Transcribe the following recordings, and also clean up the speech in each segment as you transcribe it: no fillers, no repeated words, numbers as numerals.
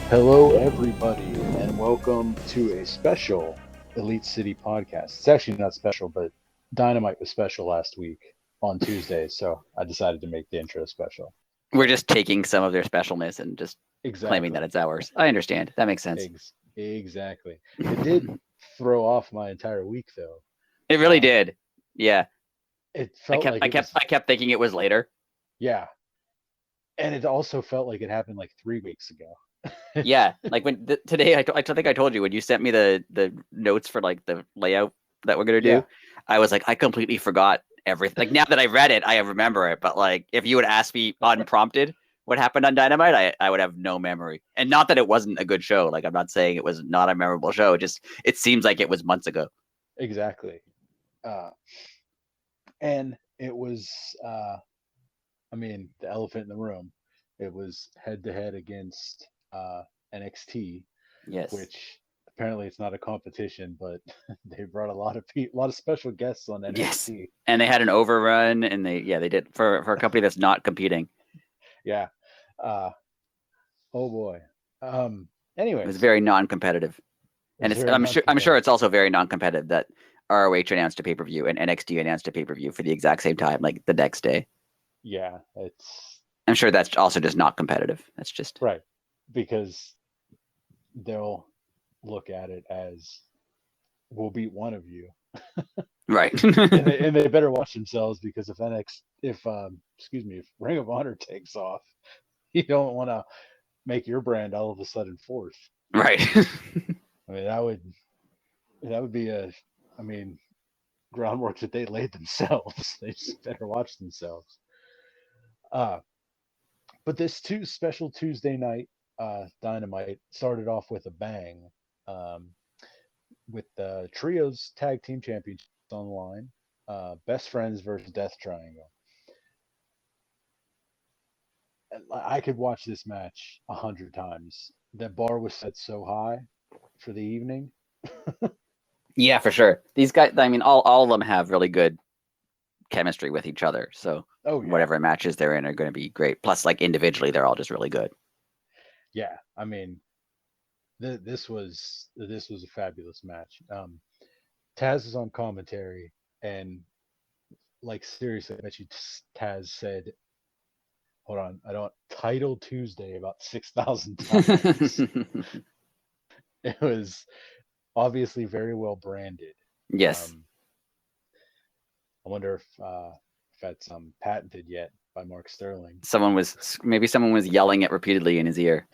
Hello, everybody, and welcome to a special Elite City podcast. It's actually not special, but Dynamite was special last week on Tuesday, so I decided to make the intro special. We're just taking some of their specialness and just Exactly. claiming that it's ours. I understand. That makes sense. Exactly. It did throw off my entire week, though. It really did. Yeah. It felt I kept thinking it was later. Yeah. And it also felt like it happened like 3 weeks ago. Yeah, like when today I think I told you when you sent me the notes for like the layout that we're gonna do. Yeah. I was like, I completely forgot everything. Like now that I read it, I remember it. But like if you would ask me unprompted what happened on Dynamite, I would have no memory. And not that it wasn't a good show. Like I'm not saying it was not a memorable show. It seems like it was months ago. Exactly. And it was the elephant in the room. It was head to head against NXT, Yes, which apparently it's not a competition, but they brought a lot of special guests on NXT. Yes, and they had an overrun, and they did for a company that's not competing. Yeah. Oh boy. Anyway, it was very non-competitive, and I'm sure it's also very non-competitive that ROH announced a pay-per-view and NXT announced a pay-per-view for the exact same time, like the next day. Yeah, I'm sure that's also just not competitive. That's just right, because they'll look at it as we'll beat one of you, right? and they better watch themselves, because if Ring of Honor takes off, you don't want to make your brand all of a sudden fourth. Right. I mean, that would be groundwork that they laid themselves. They just better watch themselves. But this special Tuesday night Dynamite started off with a bang, with the Trios Tag Team Championships on the line. Best Friends versus Death Triangle. I could watch this match 100 times. That bar was set so high for the evening. Yeah, for sure. These guys, I mean, all of them have really good chemistry with each other. So whatever matches they're in are going to be great. Plus, like individually, they're all just really good. Yeah, I mean, this was a fabulous match. Taz is on commentary, and like seriously, I bet you Taz said, "Hold on, I don't title Tuesday" about 6,000 times. It was obviously very well branded. Yes. I wonder if that's patented yet by Mark Sterling. Someone was yelling it repeatedly in his ear.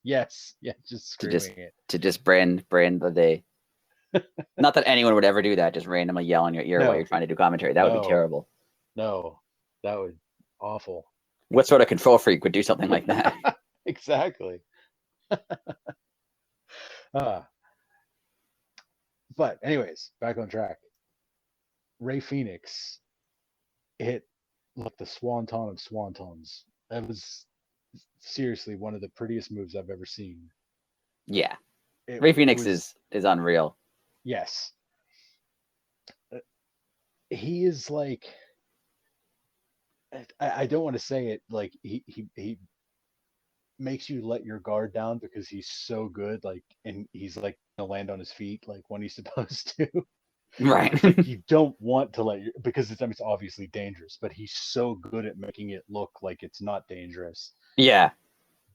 Yes, yeah, just screaming to just brand the day. Not that anyone would ever do that, just randomly yell in your ear while you're trying to do commentary. That would be terrible. No, that would awful. What sort of control freak would do something like that? Exactly. But anyways, back on track. Rey Fenix hit like the swanton of swantons. That was seriously one of the prettiest moves I've ever seen. Yeah. Rey Fenix is unreal. Yes. He is like, I don't want to say it, like he makes you let your guard down because he's so good, like, and he's like gonna land on his feet like when he's supposed to. Right. Like, you don't want to because it's obviously dangerous, but he's so good at making it look like it's not dangerous. Yeah.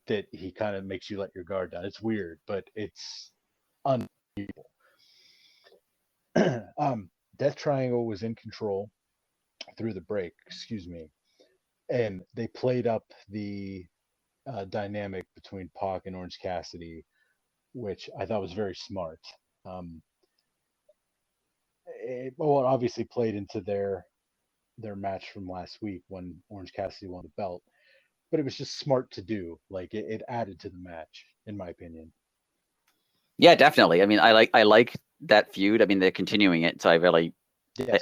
That he kind of makes you let your guard down. It's weird, but it's unbelievable. Death Triangle was in control through the break, and they played up the dynamic between Pac and Orange Cassidy, which I thought was very smart. It obviously played into their match from last week when Orange Cassidy won the belt, but it was just smart to do. Like it added to the match, in my opinion. Yeah, definitely. I mean, I like that feud. I mean, they're continuing it, so I really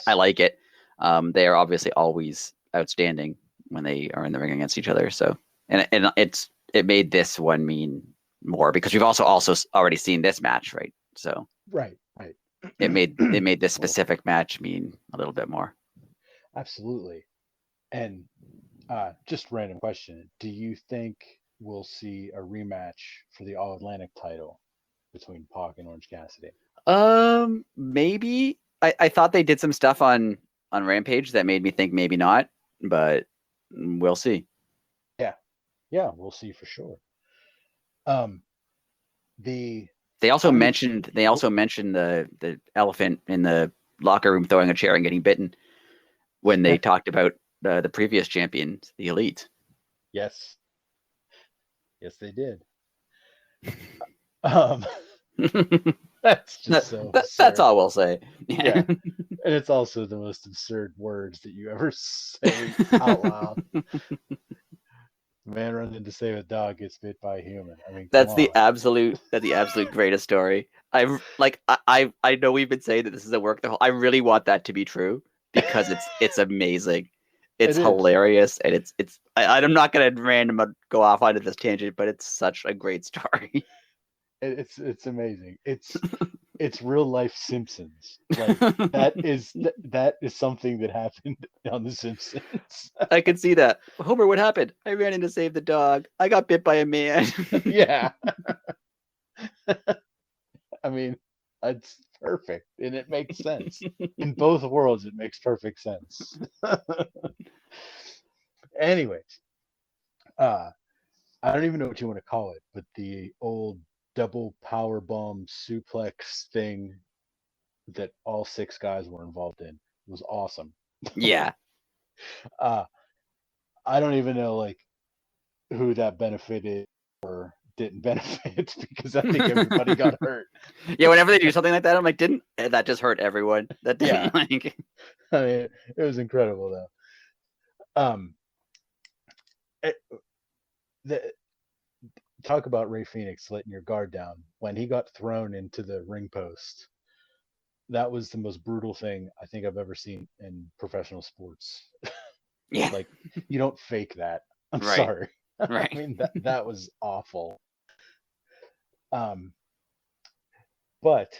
I like it. They are obviously always outstanding. when they are in the ring against each other. So and it made this one mean more because we've also already seen this match, right? So right. it made this specific match mean a little bit more. Absolutely. And just random question: do you think we'll see a rematch for the All Atlantic title between Pac and Orange Cassidy? Maybe. I thought they did some stuff on Rampage that made me think maybe not, but we'll see. Yeah, we'll see for sure. Um, the They also I mean, mentioned the elephant in the locker room throwing a chair and getting bitten when they talked about the previous champions, the Elite. yes, they did. Um, that's just so That's absurd. all we'll say. Yeah, and it's also the most absurd words that you ever say out loud. Man runs in to save a dog, gets bit by a human. I mean, come That's the on. absolute greatest story. I know we've been saying that this is a work the whole I really want that to be true because it's amazing. It's It is. hilarious and I'm not gonna go off onto this tangent, but it's such a great story. It's amazing. It's real life Simpsons. Like that is something that happened on The Simpsons. I can see that. Homer, what happened? I ran in to save the dog. I got bit by a man. Yeah. I mean, it's perfect and it makes sense. In both worlds, it makes perfect sense. Anyways, uh, I don't even know what you want to call it, but the old double power bomb suplex thing that all six guys were involved in was awesome. Yeah. uh, I don't even know like who that benefited or didn't benefit because I think everybody got hurt. Yeah, whenever they do something like that, I'm like, didn't that just hurt everyone? That Yeah, didn't like I mean, it was incredible though. Um, it, the, talk about Ray Phoenix letting your guard down when he got thrown into the ring post. That was the most brutal thing I think I've ever seen in professional sports. Yeah. Like, you don't fake that. I'm Right. sorry. I Right. mean, that was awful. Um, but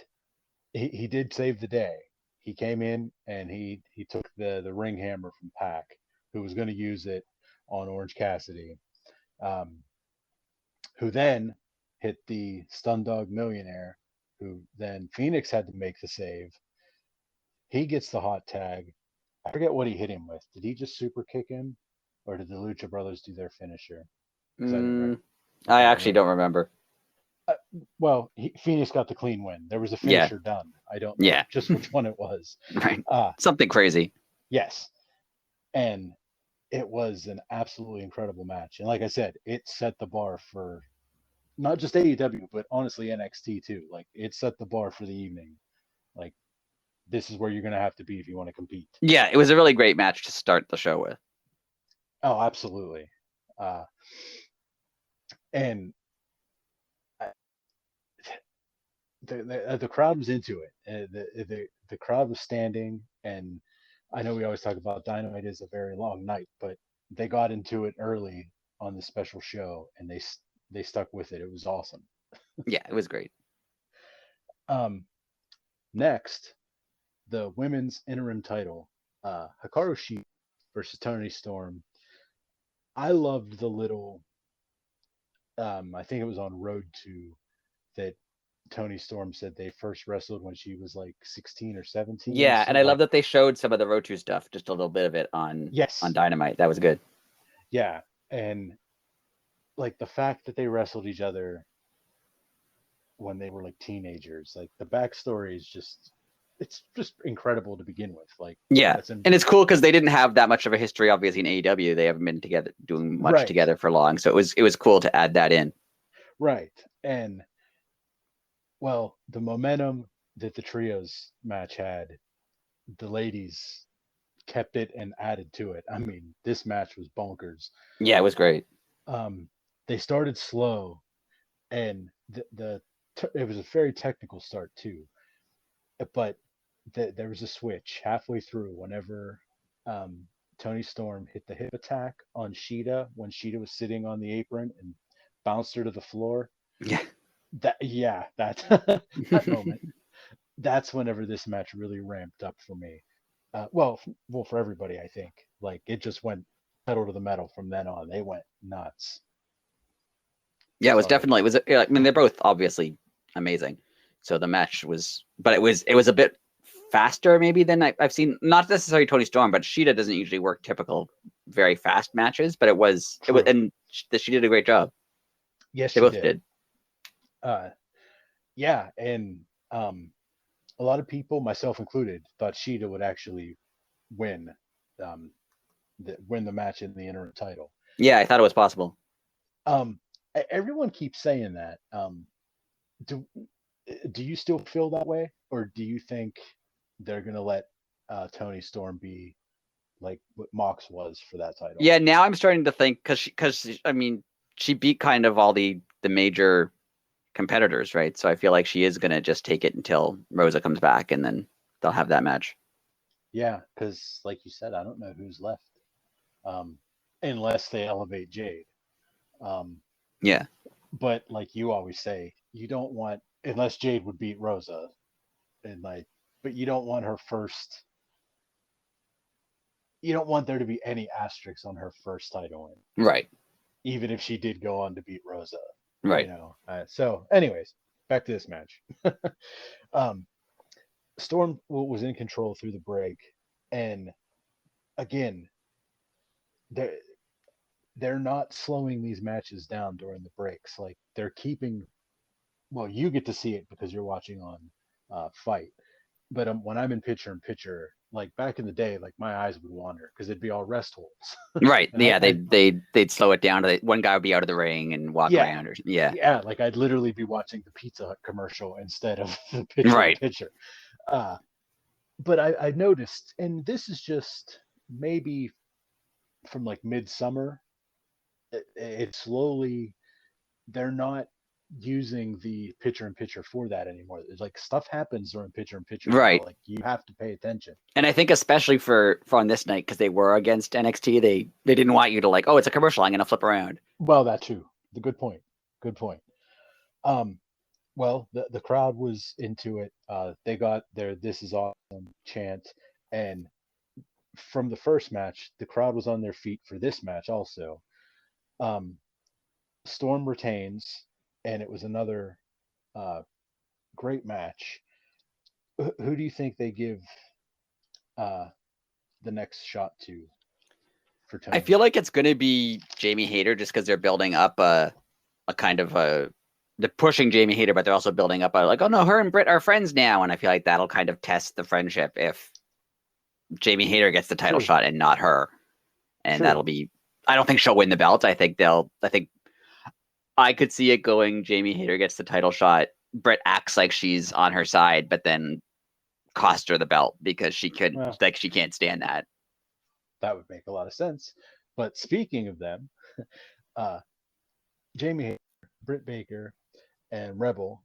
he did save the day. He came in and he took the ring hammer from Pac, who was going to use it on Orange Cassidy, um, who then hit the Stun Dog Millionaire, who then Phoenix had to make the save. He gets the hot tag. I forget what he hit him with. Did he just super kick him, or did the Lucha Brothers do their finisher? Because I I don't actually don't remember. remember. Uh, well, Phoenix got the clean win. There was a Yeah. finisher done. I don't know Yeah. just which one it was. Right. Uh, Something crazy. yes, and it was an absolutely incredible match. And like I said, it set the bar for not just AEW, but honestly NXT too. Like it set the bar for the evening. Like this is where you're gonna have to be if you want to compete. Yeah, it was a really great match to start the show with. Oh, absolutely. Uh, and the crowd was into it. The crowd was standing, and I know we always talk about Dynamite is a very long night, but they got into it early on the special show, and they stuck with it. It was awesome. Yeah, it was great. Um, next, the women's interim title, Hikaru Shida versus Toni Storm. I loved the little. I think it was on Road to that Toni Storm said they first wrestled when she was like 16 or 17. Yeah, and So I like, love that they showed some of the Road stuff, just a little bit of it on yes, Dynamite. That was good. yeah, and like the fact that they wrestled each other when they were like teenagers, like the backstory is just it's just incredible to begin with. Like Yeah, that's in and it's cool because they didn't have that much of a history, obviously in AEW. They haven't been together doing much right, together for long, so it was cool to add that in. right, and well, the momentum that the trios match had, the ladies kept it and added to it. I mean, this match was bonkers. Yeah, it was great. Um, they started slow, and it was a very technical start too. But there was a switch halfway through whenever Tony Storm hit the hip attack on Sheeta when Sheeta was sitting on the apron and bounced her to the floor. Yeah. That that moment. That's whenever this match really ramped up for me. Well, for everybody, I think. Like it just went pedal to the metal from then on. They went nuts. Yeah, it was So definitely, it was, I mean, they're both obviously amazing. So the match was, but it was a bit faster maybe than I've seen, not necessarily Tony Storm, but Sheeta doesn't usually work typical very fast matches, but it was, true. and she did a great job. Yes, They she both did. Yeah, and a lot of people, myself included, thought Sheeta would actually win, um, win the match in the interim title. Yeah, I thought it was possible. Everyone keeps saying that. Do you still feel that way, or do you think they're gonna let Tony Storm be like what Mox was for that title? Yeah, now I'm starting to think because I mean she beat kind of all the major competitors, right? So I feel like she is gonna just take it until Rosa comes back, and then they'll have that match. Yeah, because like you said, I don't know who's left, unless they elevate Jade. Yeah, But like you always say, you don't want unless Jade would beat Rosa, and like, but you don't want her first. You don't want there to be any asterisks on her first title win, right, even if she did go on to beat Rosa. right. So, anyways, back to this match. um, Storm was in control through the break, and again, they're they're not slowing these matches down during the breaks. Like they're keeping. Well, you get to see it because you're watching on Fight, but when I'm in picture, like back in the day, like my eyes would wander because it'd be all rest holds. Right. And Yeah, they'd slow it down to one guy would be out of the ring and walk yeah, around, or yeah. yeah, like I'd literally be watching the Pizza Hut commercial instead of the picture in Right. picture. Uh, but I noticed, and this is just maybe from like midsummer, it slowly they're not using the picture in picture for that anymore. It's like stuff happens during picture in picture now. Right. Like you have to pay attention. And I think especially for on this night, because they were against NXT, they didn't want you to like, oh, it's a commercial, I'm gonna flip around. Well, that too. The good point. Good point. Um, well, the crowd was into it. They got their "This is awesome" chant, and from the first match, the crowd was on their feet for this match also. Um, Storm retains, and it was another uh, great match. Who do you think they give uh, the next shot to for Tony? I feel like it's gonna be Jamie Hayter just because they're building up a kind of a they're pushing Jamie Hayter, but they're also building up a like, oh no, her and Britt are friends now, and I feel like that'll kind of test the friendship if Jamie Hayter gets the title shot and not her, and that'll be. I don't think she'll win the belt. I think I could see it going. Jamie Hayter gets the title shot. Britt acts like she's on her side, but then cost her the belt because she she can't stand that. That would make a lot of sense. But speaking of them, Jamie Hayter, Britt Baker, and Rebel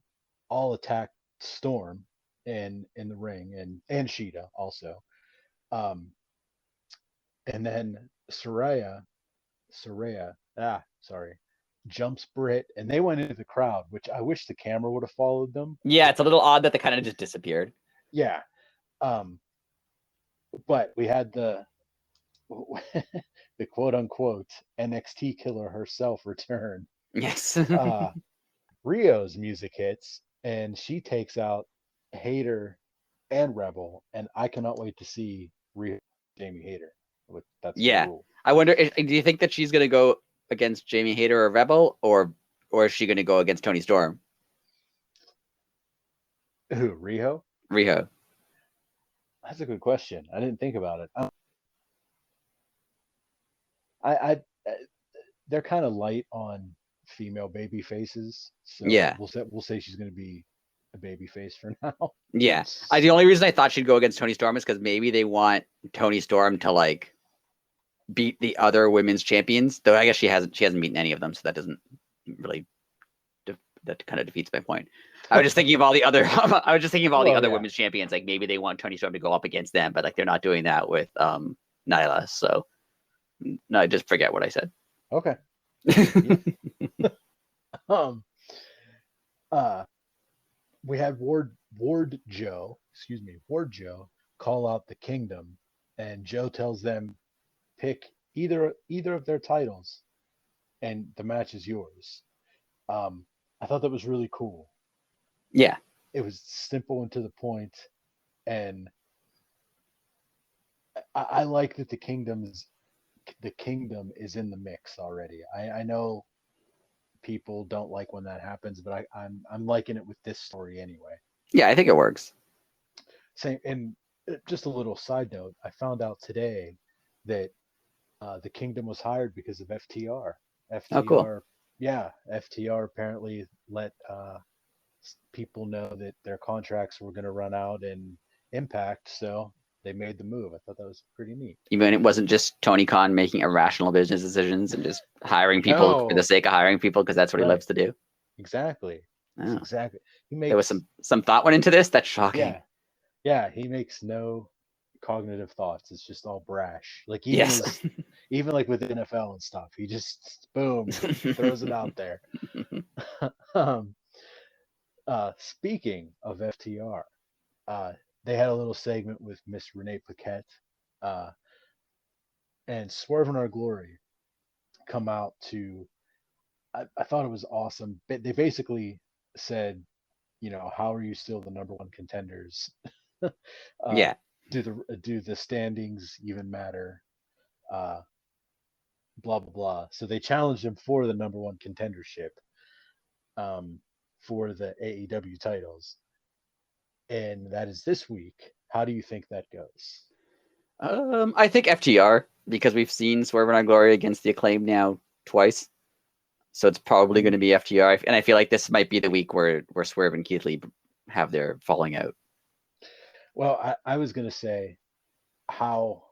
all attacked Storm in the ring, and Sheeta also. And then Saraya, jumps Britt, and they went into the crowd, which I wish the camera would have followed them. Yeah, it's a little odd that they kind of just disappeared. Yeah. But we had the quote unquote NXT killer herself return. Yes. Rio's music hits, and she takes out Hayter and Rebel, and I cannot wait to see Rio Jamie Hayter. That's cool. I wonder. Do you think that she's going to go against Jamie Hayter or Rebel, or is she going to go against Tony Storm? Who, Riho? Riho. That's a good question. I didn't think about it. I they're kind of light on female baby faces, so yeah, we'll say she's going to be a baby face for now. Yeah, the only reason I thought she'd go against Tony Storm is because maybe they want Tony Storm to like beat the other women's champions. Though I guess she hasn't beaten any of them, so that doesn't really that kind of defeats my point. I was just thinking of all the other other women's champions. Like maybe they want Tony Storm to go up against them, but like they're not doing that with Nyla. So no, just forget what I said. Okay. Yeah. We had Ward Joe call out the Kingdom, and Joe tells them pick either of their titles, and the match is yours. I thought that was really cool. Yeah. It was simple and to the point, and I like that the Kingdom is in the mix already. I know people don't like when that happens, but I'm liking it with this story anyway. Yeah, I think it works. Same, and just a little side note, I found out today that the Kingdom was hired because of FTR. Oh, cool. FTR apparently let people know that their contracts were going to run out in Impact, so they made the move. I thought that was pretty neat. Even it wasn't just Tony Khan making irrational business decisions and just hiring people for the sake of hiring people because that's what he loves to do. Exactly. Oh. Exactly. There was some thought went into this. That's shocking. Yeah. He makes no cognitive thoughts. It's just all brash. Like even like with the NFL and stuff, he just boom throws it out there. Speaking of FTR, they had a little segment with Miss Renee Paquette, and Swerve in Our Glory come out to. I thought it was awesome. They basically said, how are you still the number one contenders? Yeah. Do the standings even matter? Blah blah blah. So they challenged him for the number one contendership, for the AEW titles, and that is this week. How do you think that goes? I think FTR, because we've seen Swerve in Our Glory against the Acclaimed now twice. So it's probably going to be FTR. And I feel like this might be the week where Swerve and Keith Lee have their falling out. Well, I was going to say, how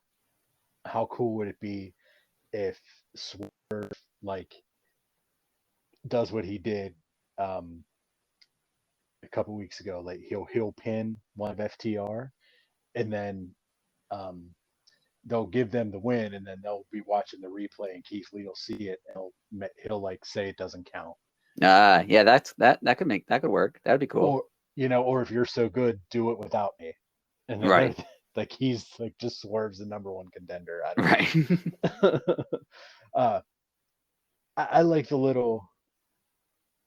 cool would it be if Swerve does what he did a couple weeks ago? Like he'll pin one of FTR, and then they'll give them the win, and then they'll be watching the replay, and Keith Lee will see it, and he'll say it doesn't count. Yeah, that could work. That would be cool. Or if you're so good, do it without me. And then right. Like he's like just Swerve's the number one contender. Right. I like the little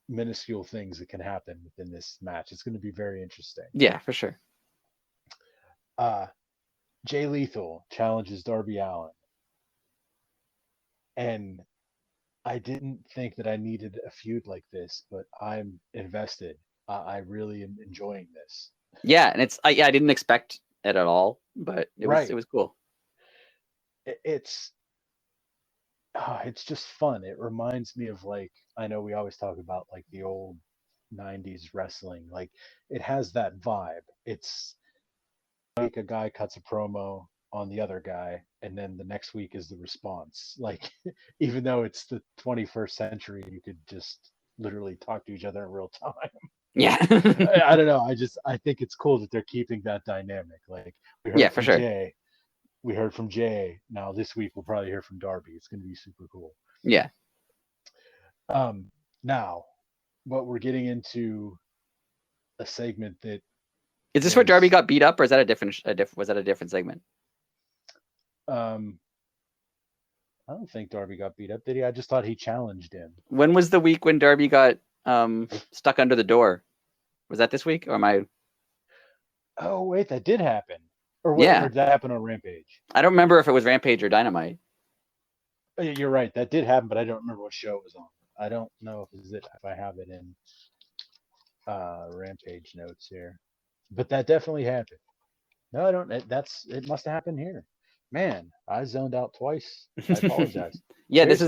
minuscule things that can happen within this match. It's going to be very interesting. Yeah, for sure. Jay Lethal challenges Darby Allin, and I didn't think that I needed a feud like this, but I'm invested. I really am enjoying this. Yeah, and I didn't expect it at all, but it was cool. It's just fun. It reminds me of, like, I know we always talk about like the old 90s wrestling. Like, it has that vibe. It's like a guy cuts a promo on the other guy, and then the next week is the response. Like, even though it's the 21st century, you could just literally talk to each other in real time. Yeah. I don't know. I think it's cool that they're keeping that dynamic. Like, we heard from Jay. We heard from Jay. Now this week we'll probably hear from Darby. It's going to be super cool. Yeah. Now, what we're getting into a segment that is this where Darby got beat up, or is that was that a different segment? I don't think Darby got beat up, did he? I just thought he challenged him. When was the week when Darby got stuck under the door? Was that this week, or am I? Oh wait, that did happen. Or did that happen on Rampage? I don't remember if it was Rampage or Dynamite. You're right, that did happen, but I don't remember what show it was on. I don't know if I have it in Rampage notes here, but that definitely happened. No, I don't. It must have happened here. Man, I zoned out twice. I apologize. Yeah, this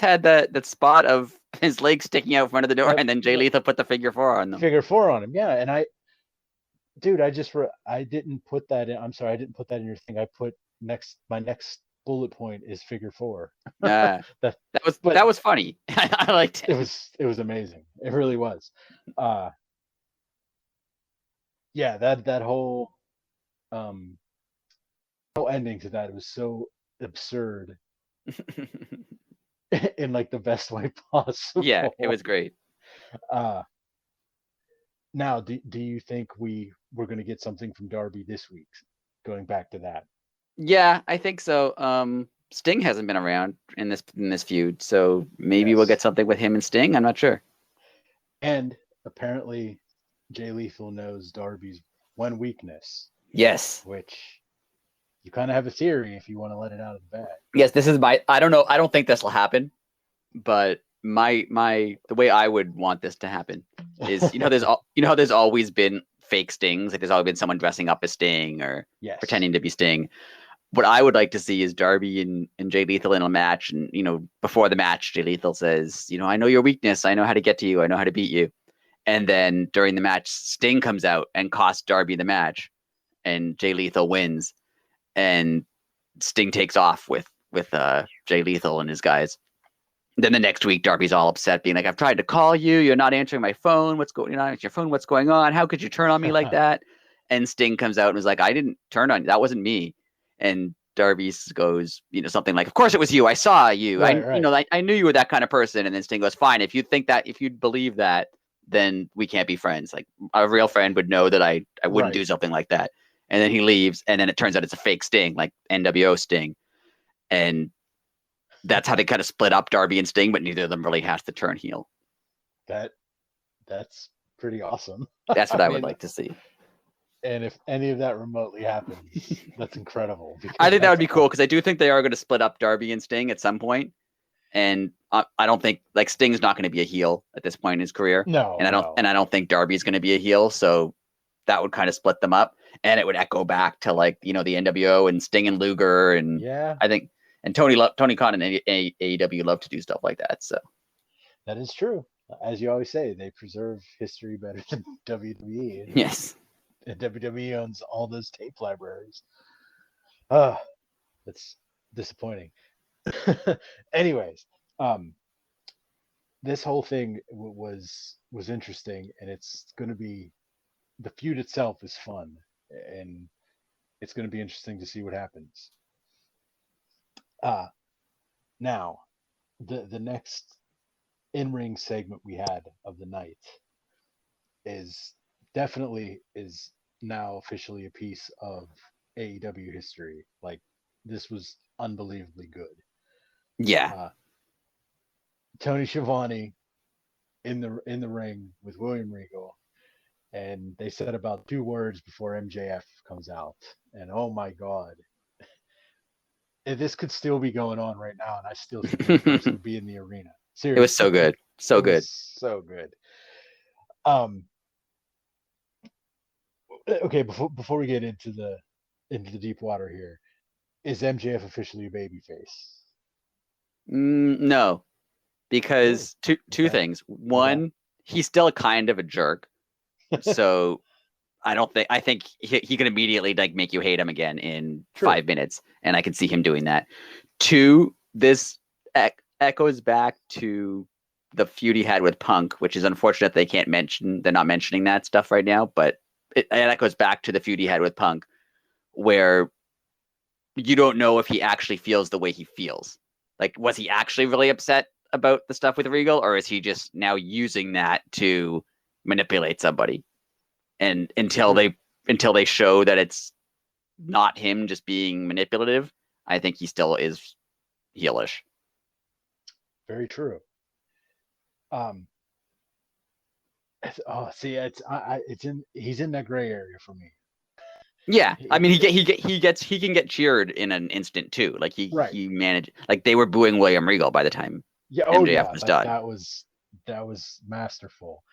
had that spot of his leg sticking out in front of the door, and then Jay Lethal put the figure 4 on them. Figure 4 on him, yeah. And I didn't put that in. I'm sorry, I didn't put that in your thing. I put my next bullet point is figure 4. that was funny. I liked it. It was amazing. It really was. Yeah, that whole whole ending to that, it was so absurd in like the best way possible. Yeah, it was great. Uh, now, do you think we're going to get something from Darby this week? Going back to that. Yeah, I think so. Sting hasn't been around in this feud, so maybe we'll get Yes. something with him and Sting. I'm not sure. And apparently, Jay Lethal knows Darby's one weakness, Yes. which you kind of have a theory if you want to let it out of the bag. Yes, this is my. I don't know. I don't think this will happen, but the way I would want this to happen is how there's always been fake Stings, like there's always been someone dressing up as Sting or Yes. pretending to be Sting. What I would like to see is Darby and Jay Lethal in a match, and before the match, Jay Lethal says, I know your weakness, I know how to get to you, I know how to beat you, and then during the match, Sting comes out and costs Darby the match, and Jay Lethal wins, and Sting takes off with Jay Lethal and his guys. Then the next week, Darby's all upset, being like, "I've tried to call you. You're not answering my phone. What's going on? It's your phone. What's going on? How could you turn on me like that?" And Sting comes out and was like, "I didn't turn on you. That wasn't me." And Darby goes, something like, "Of course it was you. I saw you. Right. I knew you were that kind of person." And then Sting goes, "Fine. If you believe that, then we can't be friends. Like a real friend would know that I wouldn't do something like that." And then he leaves, and then it turns out it's a fake Sting, like NWO Sting, and that's how they kind of split up Darby and Sting, but neither of them really has to turn heel. That's pretty awesome. That's what I would like to see. And if any of that remotely happens, that's incredible. I think that would be cool because I do think they are going to split up Darby and Sting at some point. And I don't think like Sting's not going to be a heel at this point in his career. No, and I don't think Darby's going to be a heel. So that would kind of split them up, and it would echo back to like the NWO and Sting and Luger, and yeah, I think Tony Khan and AEW love to do stuff like that. So that is true. As you always say, they preserve history better than WWE. Yes, and WWE owns all those tape libraries. That's disappointing. Anyways, this whole thing was interesting, and it's going to be, the feud itself is fun, and it's going to be interesting to see what happens. Now, the next in-ring segment we had of the night is now officially a piece of AEW history. Like, this was unbelievably good. Yeah. Tony Schiavone in the ring with William Regal, and they said about 2 words before MJF comes out, and oh my god, if this could still be going on right now, and I still think this person would be in the arena. Seriously, it was so good, so good, so good. Okay, before we get into the deep water here, is MJF officially a babyface? No, because two things. One, he's still kind of a jerk, so I think he can immediately like make you hate him again in 5 minutes, and I can see him doing that. 2, this echoes back to the feud he had with Punk, which is unfortunate they're not mentioning that stuff right now, but it echoes back to the feud he had with Punk, where you don't know if he actually feels the way he feels. Like, was he actually really upset about the stuff with Regal, or is he just now using that to manipulate somebody? And until they show that it's not him just being manipulative, I think he still is heelish. Very true. He's in that gray area for me. Yeah, I mean he can get cheered in an instant too. Like he managed, like they were booing William Regal by the time MJF was done. That was masterful.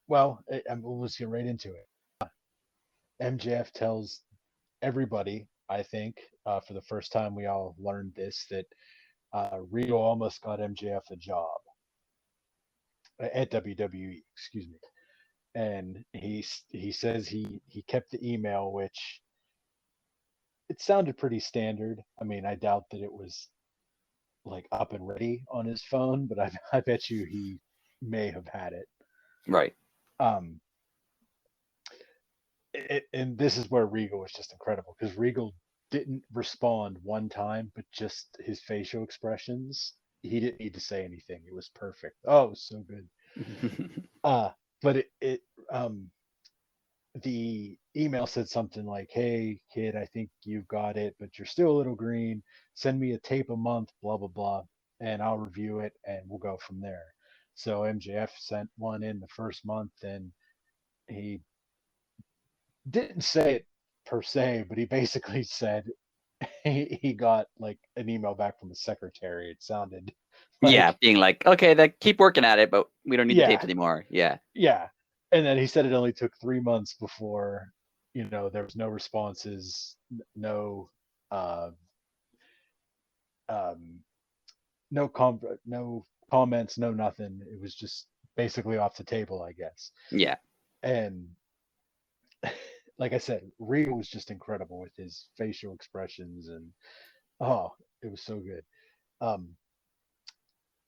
Well, let's get right into it. MJF tells everybody, I think, for the first time we all learned this, that Regal almost got MJF a job at WWE. Excuse me. And he says he kept the email, which it sounded pretty standard. I mean, I doubt that it was like up and ready on his phone, but I bet you he may have had it. Right. and this is where Regal was just incredible, because Regal didn't respond one time, but just his facial expressions. He didn't need to say anything. It was perfect. Oh, it was so good. Uh, but it the email said something like, "Hey kid, I think you've got it, but you're still a little green. Send me a tape a month, blah blah blah, and I'll review it and we'll go from there." So MJF sent one in the first month, and he didn't say it per se, but he basically said he got like an email back from the secretary. It sounded Yeah, like, being like, okay, that keep working at it, but we don't need the yeah, tapes anymore. Yeah. yeah. And then he said it only took 3 months before, there was no responses, no, uh, um, no comments, no nothing. It was just basically off the table, I guess. Yeah. And like I said, Regal was just incredible with his facial expressions, and oh, it was so good. Um,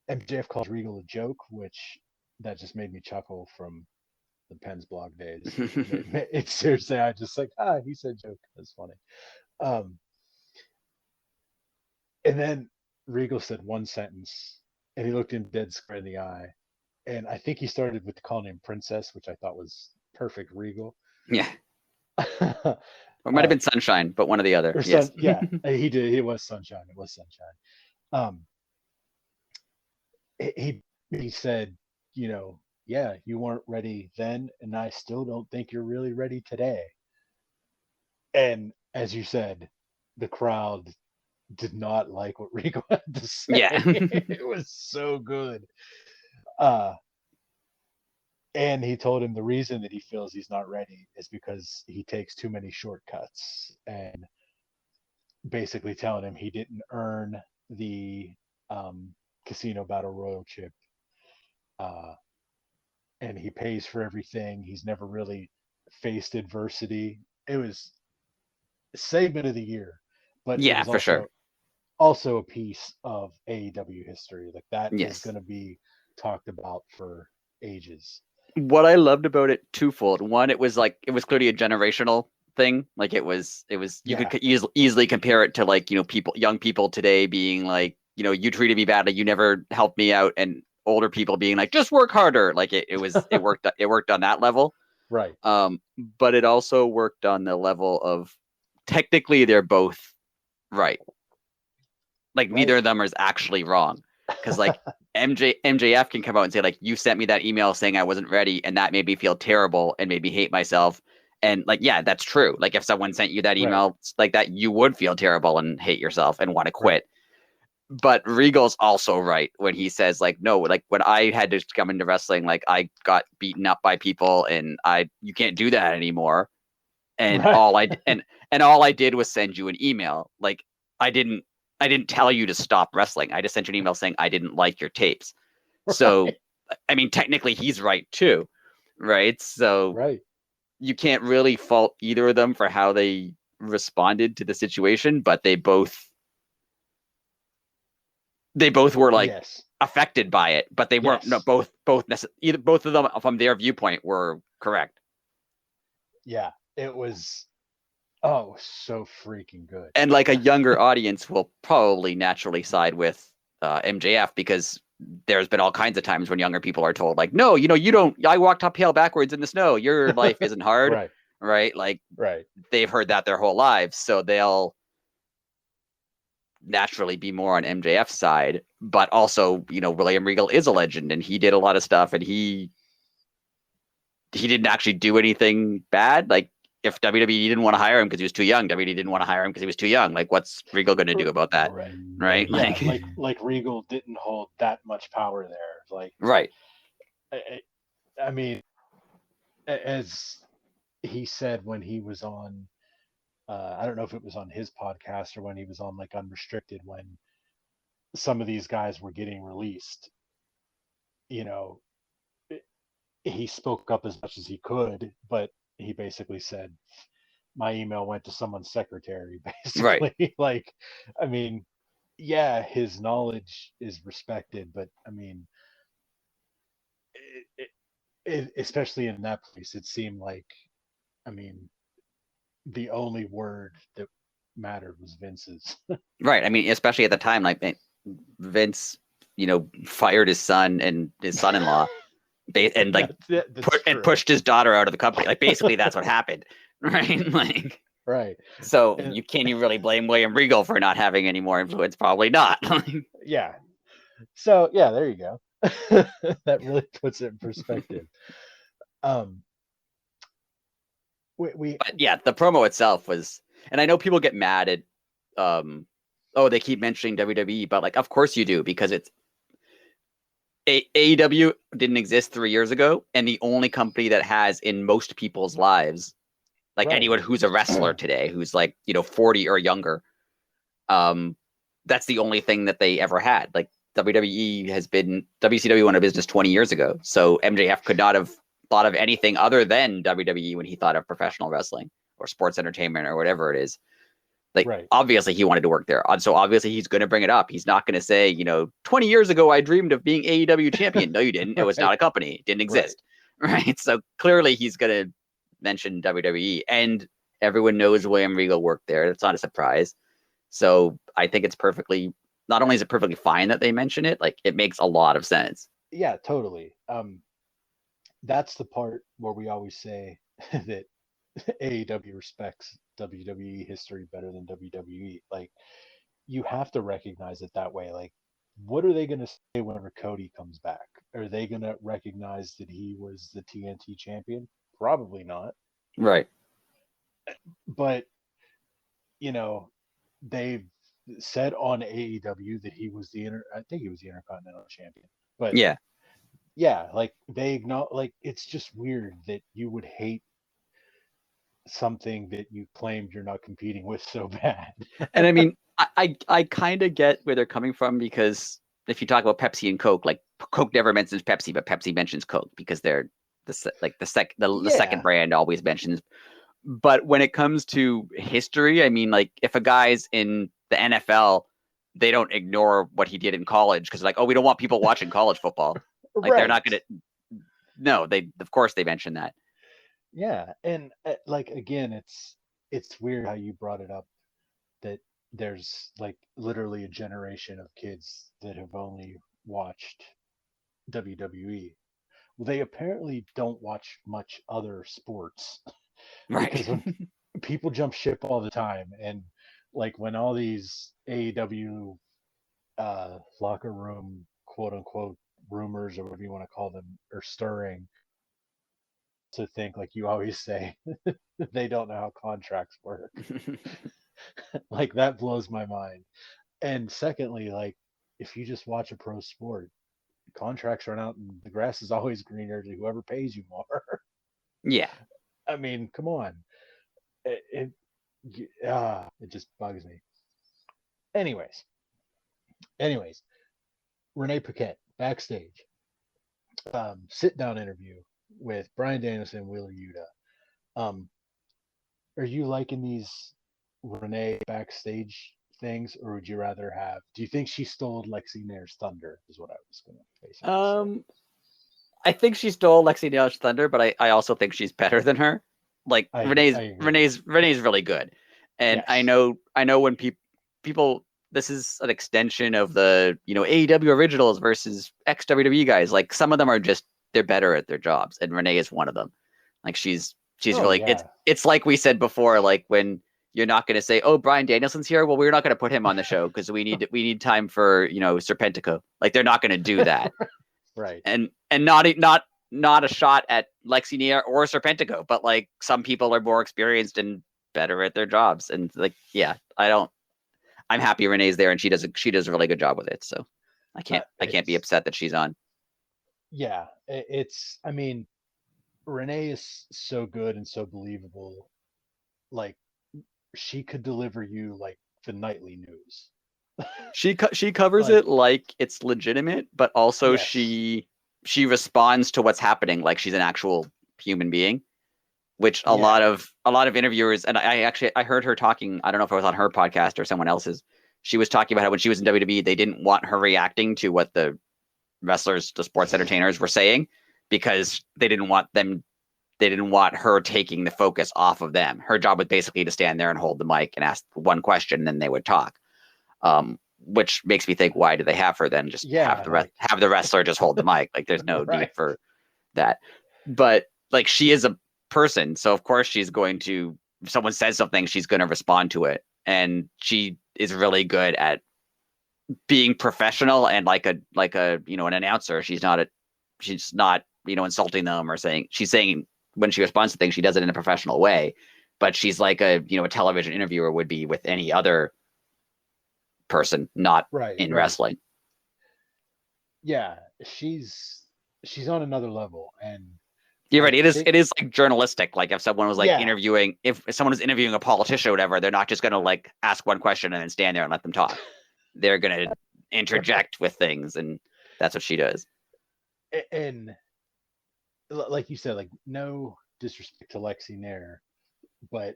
MJF calls Regal a joke, which that just made me chuckle from the Penn's blog days. It's seriously, I just like, he said joke. That's funny. Um, and then Regal said one sentence, and he looked him dead square in the eye. And I think he started with calling him princess, which I thought was perfect Regal. Yeah. uh, Or it might have been Sunshine, but one or the other. or Yes. sun, yeah, he did. It was sunshine. It was sunshine. Um, he said, yeah, you weren't ready then, and I still don't think you're really ready today. And as you said, the crowd did not like what Rico had to say. Yeah. It was so good. Uh, and he told him the reason that he feels he's not ready is because he takes too many shortcuts, and basically telling him he didn't earn the um, casino battle royal chip. Uh, and he pays for everything. He's never really faced adversity. It was segment of the year, but it Yeah, was for sure. also a piece of AEW history. Like, that is Yes. going to be talked about for ages. What I loved about it twofold. One, it was clearly a generational thing. Like you Yeah, could easily compare it to like, young people today being like, you treated me badly, you never helped me out, and older people being like, just work harder. Like it worked on that level. right, But it also worked on the level of technically they're both right. Like right, neither of them is actually wrong. Because like MJF can come out and say like, you sent me that email saying I wasn't ready, and that made me feel terrible and made me hate myself. And like, yeah, that's true. Like if someone sent you that right, email like that, you would feel terrible and hate yourself and want to right, quit. But Regal's also right when he says like, no, like when I had to come into wrestling, like I got beaten up by people, and you can't do that anymore. And right, all I did was send you an email. Like I didn't I didn't tell you to stop wrestling. I just sent you an email saying I didn't like your tapes. So right, I mean, technically he's right too, right? So right, you can't really fault either of them for how they responded to the situation, but they both were like yes, affected by it, but they weren't, no, yes, both of them from their viewpoint were correct. yeah. It was, oh, so freaking good. And like a younger audience will probably naturally side with MJF, because there's been all kinds of times when younger people are told like, no, you don't. I walked uphill backwards in the snow. Your life isn't hard, Right, right? Like right, they've heard that their whole lives, so they'll naturally be more on MJF's side. But also, William Regal is a legend, and he did a lot of stuff, and he didn't actually do anything bad. Like if WWE didn't want to hire him because he was too young, WWE didn't want to hire him because he was too young. Like what's Regal going to do about that? right. Right? Yeah, Like, like Regal didn't hold that much power there. Like, right. I, I mean, as he said when he was on, I don't know if it was on his podcast or when he was on like Unrestricted, when some of these guys were getting released, you know, he spoke up as much as he could, but he basically said, my email went to someone's secretary, Right. basically. Like, I mean, yeah, his knowledge is respected, but I mean, especially in that place, it seemed like, I mean, the only word that mattered was Vince's. Right. I mean, especially at the time, like Vince, fired his son and his son-in-law, and like that's true. pushed his daughter out of the company. Like basically, that's what happened, right? Like, right. so you can't even really blame William Regal for not having any more influence. Probably not. Yeah. So yeah, there you go. That really puts it in perspective. But yeah, the promo itself was, and I know people get mad at, oh, they keep mentioning WWE, but like, of course you do, because it's AEW didn't exist 3 years ago, and the only company that has in most people's lives, like right. anyone who's a wrestler today, who's like 40 or younger, that's the only thing that they ever had. Like WWE has been WCW went out of business 20 years ago, so MJF could not have thought of anything other than WWE when he thought of professional wrestling or sports entertainment or whatever it is. Like, right. Obviously he wanted to work there. So obviously he's going to bring it up. He's not going to say, 20 years ago, I dreamed of being AEW champion. No, you didn't. It was not a company. It didn't exist. Right. So clearly he's going to mention WWE, and everyone knows William Regal worked there. It's not a surprise. So I think it's not only is it perfectly fine that they mention it, like it makes a lot of sense. Yeah, totally. That's the part where we always say that AEW respects WWE history better than WWE. Like, you have to recognize it that way. Like, what are they going to say whenever Cody comes back? Are they going to recognize that he was the TNT champion? Probably not. Right. But, they've said on AEW that he was I think he was the Intercontinental champion. But yeah, like they acknowledge, like it's just weird that you would hate something that you claimed you're not competing with so bad. And I mean, I kind of get where they're coming from, because if you talk about Pepsi and Coke, like Coke never mentions Pepsi, but Pepsi mentions Coke because they're the second brand always mentions. But when it comes to history, I mean, like if a guy's in the NFL, they don't ignore what he did in college because like, oh, we don't want people watching college football. Like they're not going to. No, of course they mention that. Yeah, and like again, it's weird how you brought it up that there's like literally a generation of kids that have only watched WWE. Well, they apparently don't watch much other sports, right? Because when people jump ship all the time, and like when all these AEW locker room quote unquote rumors or whatever you want to call them are stirring, to think, like you always say, they don't know how contracts work. Like that blows my mind. And secondly, like if you just watch a pro sport, contracts run out and the grass is always greener to whoever pays you more. Yeah. I mean, come on. It just bugs me. Anyways, Renee Paquette backstage, sit down interview with Bryan Danielson and Wheeler Yuta. Are you liking these Renee backstage things, or would you rather have? Do you think she stole Lexi Nair's thunder? Is what I was going to basically say. I think she stole Lexi Nair's thunder, but I also think she's better than her. Like Renee's really good, and yes. I know when people this is an extension of the AEW originals versus ex-WWE guys. Like some of them are just they're better at their jobs, and Renee is one of them. Like she's really it's like we said before, like when you're not going to say, oh, Bryan Danielson's here, well, we're not going to put him on the show because we need time for Serpentico. Like they're not going to do that. Right. And not a shot at Lexi Nair or Serpentico, but like some people are more experienced and better at their jobs. And like, yeah, I'm happy Renee's there and she does a really good job with it. So I can't be upset that she's on. Yeah, I mean, Renee is so good and so believable. Like she could deliver you like the nightly news. She covers it like it's legitimate, but also yes. she responds to what's happening like she's an actual human being, which a lot of interviewers, and I heard her talking, I don't know if it was on her podcast or someone else's, she was talking about how when she was in WWE, they didn't want her reacting to what the wrestlers, the sports entertainers were saying, because they didn't want them they didn't want her taking the focus off of them. Her job was basically to stand there and hold the mic and ask one question, and then they would talk. Which makes me think, why do they have her then just have the wrestler just hold the mic? Like, there's no need for that. But like, she is a person, so of course she's going to, if someone says something, she's going to respond to it. And she is really good at being professional and like a an announcer. She's not insulting them or she's saying, when she responds to things, she does it in a professional way. But she's like a television interviewer would be with any other person, not in wrestling. Yeah, she's on another level, and you're right. It is like journalistic. Like, if someone was interviewing, if someone was interviewing a politician or whatever, they're not just going to like ask one question and then stand there and let them talk. They're going to interject with things, and that's what she does. And like you said, like, no disrespect to Lexi Nair, but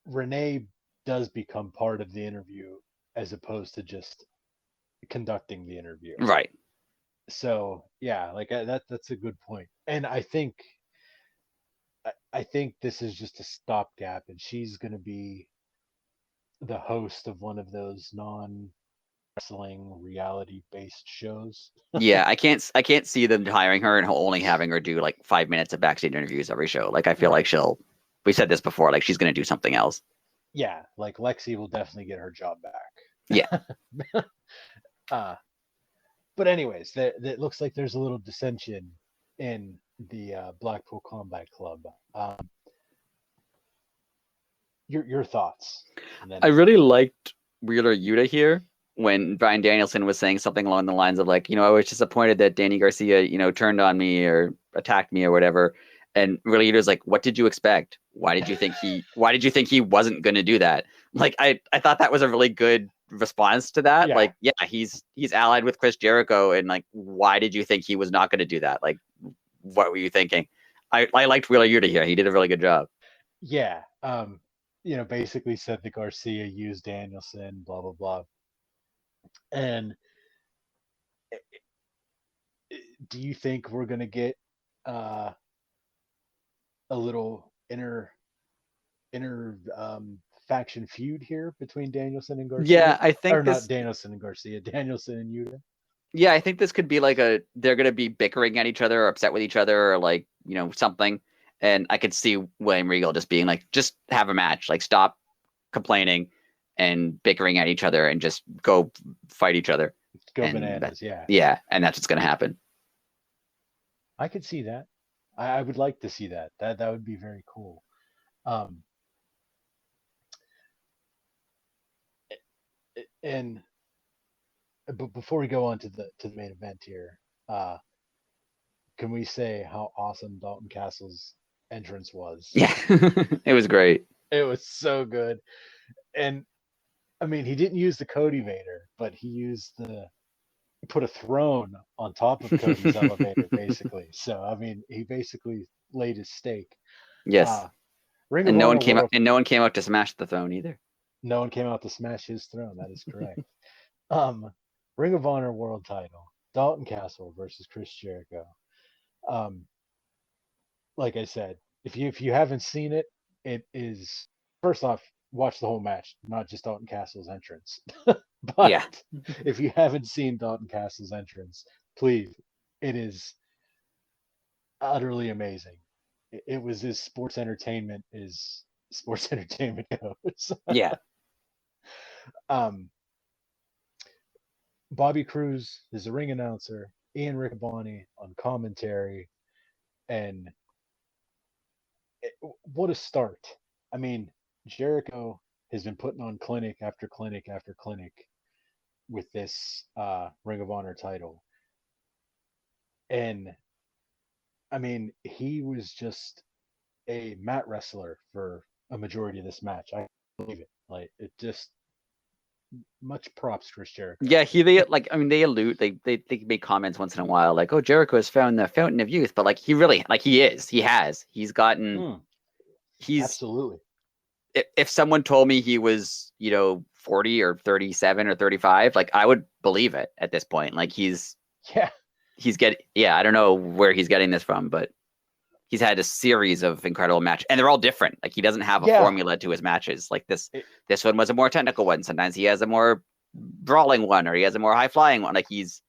Renee does become part of the interview as opposed to just conducting the interview. Right. So yeah, like that's a good point. And I think this is just a stopgap, and she's going to be the host of one of those non-wrestling reality-based shows. Yeah, I can't see them hiring her and only having her do like 5 minutes of backstage interviews every show. Like, I feel like we said this before, like, she's going to do something else. Yeah, like Lexi will definitely get her job back. Yeah. But anyways, it looks like there's a little dissension in the Blackpool Combat Club. Your thoughts? I really liked Wheeler Yuta here when Bryan Danielson was saying something along the lines of like, I was disappointed that Danny Garcia, turned on me or attacked me or whatever. And really, Yuta's like, what did you expect? Why did you think he wasn't going to do that? Like, I thought that was a really good response to that. Yeah. Like, yeah, he's allied with Chris Jericho, and like, why did you think he was not going to do that? Like, what were you thinking? I liked Wheeler Yuta here. He did a really good job. Yeah. Basically said that Garcia used Danielson, blah blah blah. And do you think we're gonna get a little inner faction feud here between Danielson and Garcia? Yeah, I think not Danielson and Garcia, Danielson and Yuta. Yeah, I think this could be like they're gonna be bickering at each other or upset with each other or like, something. And I could see William Regal just being like, just have a match, like, stop complaining and bickering at each other and just go fight each other. Go bananas, yeah. Yeah, and that's what's gonna happen. I could see that. I would like to see that. That would be very cool. But before we go on to the main event here, can we say how awesome Dalton Castle's entrance was? Yeah, it was great. It was so good. And I mean, he didn't use the Cody Vader, but he put a throne on top of Cody's elevator, basically. So I mean, he basically laid his stake. Yes. And no one came out to smash the throne either. No one came out to smash his throne. That is correct. Ring of Honor World Title: Dalton Castle versus Chris Jericho. Like I said, if you haven't seen it, it is, first off, watch the whole match, not just Dalton Castle's entrance. But yeah, if you haven't seen Dalton Castle's entrance, please, it is utterly amazing. It was as sports entertainment goes. Yeah. Bobby Cruz is the ring announcer, Ian Riccaboni on commentary, and what a start. I mean, Jericho has been putting on clinic after clinic after clinic with this Ring of Honor title. And I mean, he was just a mat wrestler for a majority of this match. I believe it. Like, it just, much props, Chris Jericho. Yeah, they allude, they make comments once in a while, like, oh, Jericho has found the fountain of youth, but like, he's absolutely. If someone told me he was, 40 or 37 or 35, like, I would believe it at this point. Like, I don't know where he's getting this from, but he's had a series of incredible matches, and they're all different. Like he doesn't have a formula to his matches. Like this one was a more technical one. Sometimes he has a more brawling one, or he has a more high flying one. Like he's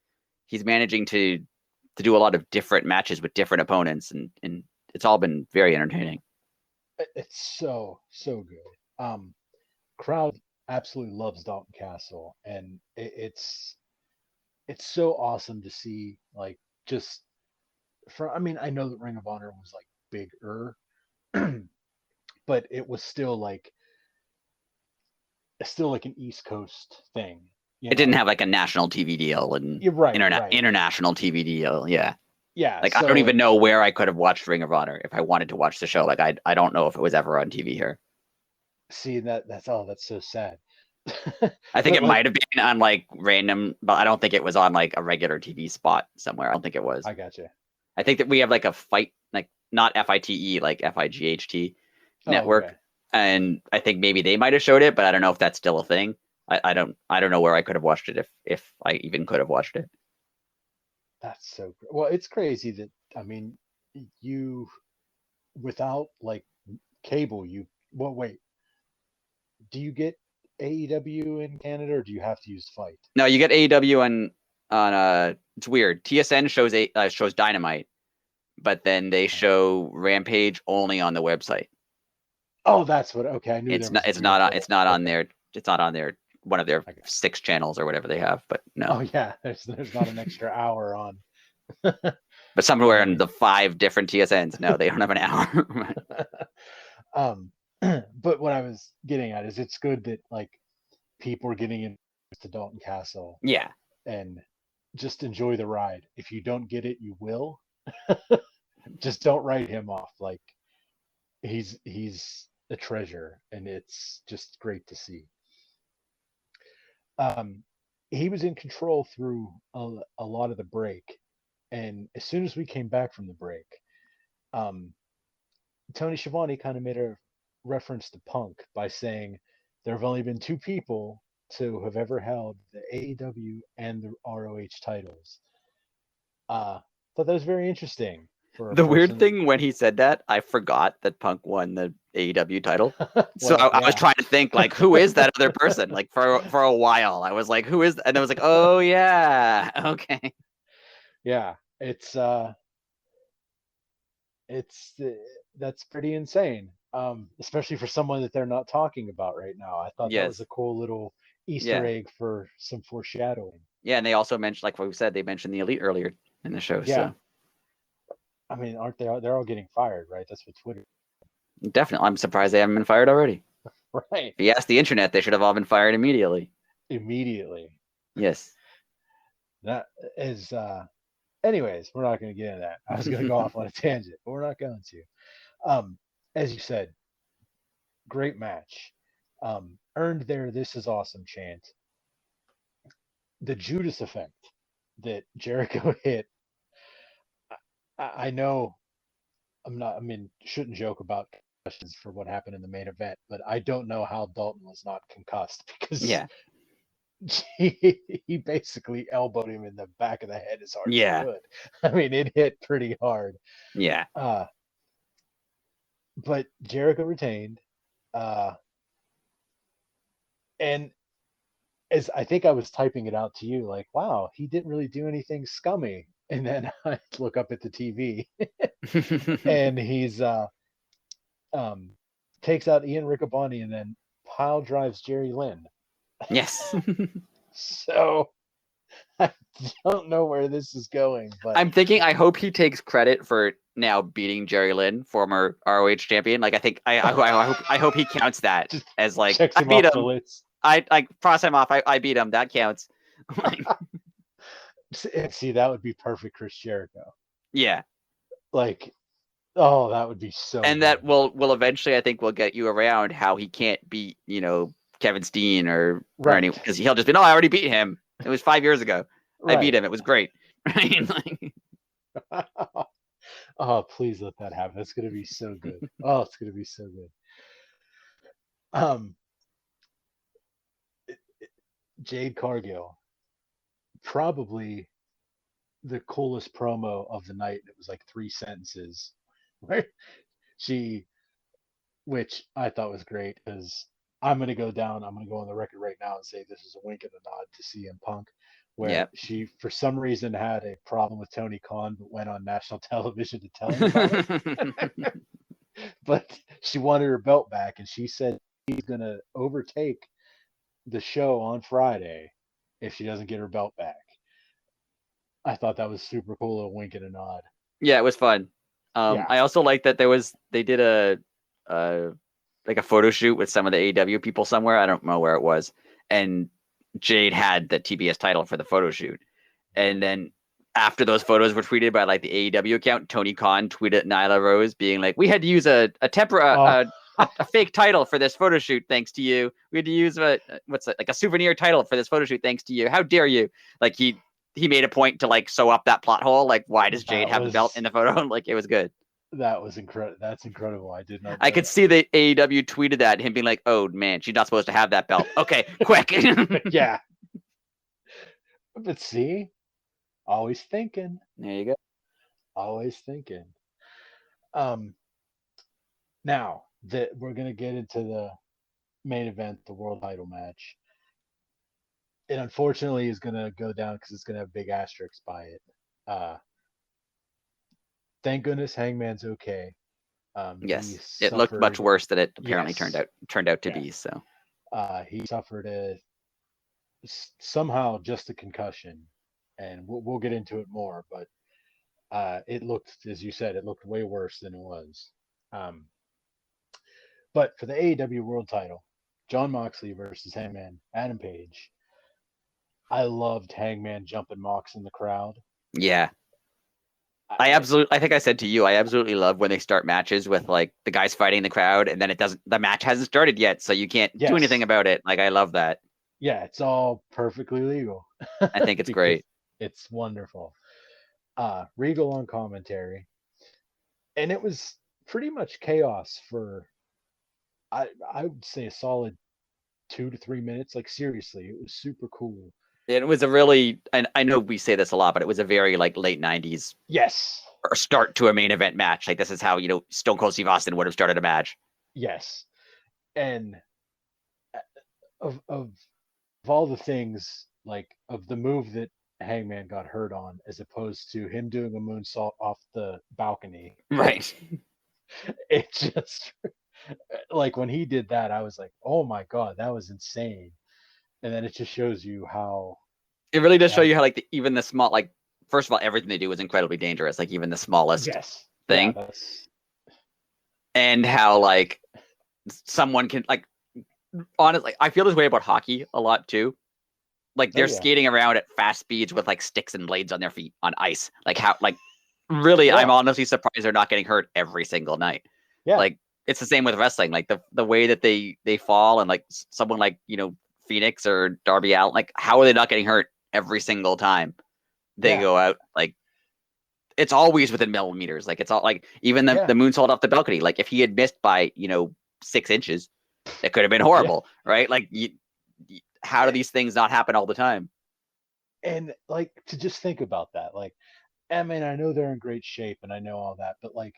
managing to do a lot of different matches with different opponents, and it's all been very entertaining. It's so good. Crowd absolutely loves Dalton Castle, and it's so awesome to see. Like just I mean, I know that Ring of Honor was like bigger, but it was still like an East Coast thing. It didn't have like a national TV deal and international TV deal. Yeah. Like so, I don't even know where I could have watched Ring of Honor if I wanted to watch the show. Like I don't know if it was ever on TV here. See, that's so sad. I think it might have been on like random, but I don't think it was on like a regular TV spot somewhere. I don't think it was. I gotcha. I think that we have like a fight, like not FITE, like FIGHT network. Okay. And I think maybe they might have showed it, but I don't know if that's still a thing. I don't know where I could have watched it if I even could have watched it. That's so great. Well, it's crazy that, I mean, you, without like cable, wait, do you get AEW in Canada, or do you have to use Fight? No, you get AEW on it's weird. TSN shows Dynamite, but then they show Rampage only on the website. Oh, that's what. Okay, I knew it's not on their. It's not on their one of their 6 channels or whatever they have. But no. Oh yeah, there's not an extra hour on. But somewhere in the 5 different TSNs, no, they don't have an hour. But what I was getting at is it's good that like people are getting into Dalton Castle. Yeah. And just enjoy the ride. If you don't get it, you will. Just don't write him off. Like he's a treasure, and it's just great to see. He was in control through a lot of the break, and as soon as we came back from the break, Tony Schiavone kind of made a reference to Punk by saying there have only been 2 people to have ever held the AEW and the ROH titles. Thought that was very interesting. The weird thing when he said that, I forgot that Punk won the AEW title. So I was trying to think, like, who is that other person? Like for a while, I was like, who is that? And I was like, oh yeah, okay. Yeah, that's pretty insane. Especially for someone that they're not talking about right now. I thought that was a cool little Easter egg for some foreshadowing. Yeah, and they also mentioned, like what we said, they mentioned the Elite earlier in the show. Yeah. So. I mean, aren't they? They're all getting fired, right? That's what Twitter. Definitely, I'm surprised they haven't been fired already. Right. If you ask the internet, they should have all been fired immediately. Yes. That is. Anyways, we're not going to get into that. I was going to go off on a tangent, but we're not going to. As you said, great match. Earned their "This is awesome" chant. The Judas effect that Jericho hit. I know shouldn't joke about concussions for what happened in the main event, but I don't know how Dalton was not concussed, because he basically elbowed him in the back of the head as hard as he could. I mean, it hit pretty hard. Yeah. But Jericho retained. And as I think I was typing it out to you, like, wow, he didn't really do anything scummy. And then I look up at the TV and he's takes out Ian Riccaboni and then pile drives Jerry Lynn. Yes. So I don't know where this is going, but I'm thinking, I hope he takes credit for now beating Jerry Lynn, former ROH champion. Like, I think I hope he counts that as like, I beat him. I cross him off. I beat him. That counts. See, that would be perfect, Chris Jericho. Yeah. Like, oh, that would be so. And good. That will eventually, I think, will get you around how he can't beat, Kevin Steen or anyone, because he'll just be, no, I already beat him. It was 5 years ago. I beat him. It was great. Right? Oh, please let that happen. That's gonna be so good. Oh, it's gonna be so good. Jade Cargill, probably the coolest promo of the night. It was like 3 sentences, where she, which I thought was great, because I'm going to go down, I'm going to go on the record right now and say this is a wink and a nod to CM Punk, where Yep. she, for some reason, had a problem with Tony Khan, but went on national television to tell him about it. But she wanted her belt back, and she said she's going to overtake the show on Friday if she doesn't get her belt back. I thought that was super cool, a wink and a nod. Yeah, it was fun. Yeah. I also like that they did a like a photo shoot with some of the AEW people somewhere. I don't know where it was, and Jade had the TBS title for the photo shoot, and then after those photos were tweeted by like the AEW account, Tony Khan tweeted Nyla Rose being like, "We had to use a Oh, fake title for this photo shoot, thanks to you. We had to use what's it, like a souvenir title for this photo shoot, thanks to you. How dare you?" Like he made a point to like sew up that plot hole. Like, why does Jade that have the belt was in the photo? Like, it was good. that was incredible. That's incredible. I did not I know could see that. the AEW tweeted that, him being like, "Oh man, she's not supposed to have that belt. Okay, quick." Yeah. But see, always thinking, There you go. always thinking. Um, Now that we're gonna get into the main event, the world title match, it unfortunately is gonna go down because it's gonna have big asterisks by it. Uh, thank goodness Hangman's okay. He Yes, it looked much suffered, worse than it apparently yes, turned out to yes. be. So He suffered somehow just a concussion, and we'll get into it more. But it looked, as you said, it looked way worse than it was. Um, but for the AEW World Title, Jon Moxley versus Hangman Adam Page. I loved Hangman jumping Mox in the crowd. yeah, I, I think I said to you, I absolutely love when they start matches with like the guys fighting in the crowd, and then the match hasn't started yet, so you can't do anything yes, about it. Like, I love that. yeah, it's all perfectly legal I think it's because great. it's wonderful. Regal on commentary, and it was pretty much chaos for I would say a solid 2 to 3 minutes. Like seriously, it was super cool. It was a really, and I know we say this a lot, but it was a very like late '90s Yes, or start to a main event match. Like, this is how Stone Cold Steve Austin would have started a match. yes, and of all the things, like of the move that Hangman got hurt on, as opposed to him doing a moonsault off the balcony, Right. it just like when he did that, I was like, oh my god, that was insane. And then it just shows you how It really does show that, you how like even the small, like, first of all, everything they do is incredibly dangerous. Like, even the smallest yes, yeah, thing, and how like someone can like, honestly, I feel this way about hockey a lot too. Like, oh they're yeah, skating around at fast speeds with like sticks and blades on their feet on ice. Like, how, like, really, I'm yeah, honestly surprised they're not getting hurt every single night. yeah, Like, it's the same with wrestling. Like, the way that they fall, and like someone like Phoenix or Darby Allin, like, how are they not getting hurt every single time they yeah, go out? Like, it's always within millimeters. Like, it's all like, even the yeah, moonsault off the balcony. Like, if he had missed by 6 inches, it could have been yeah. horrible, right? Like, how do these things not happen all the time? And like to just think about that, like, I mean, I know they're in great shape and I know all that, but like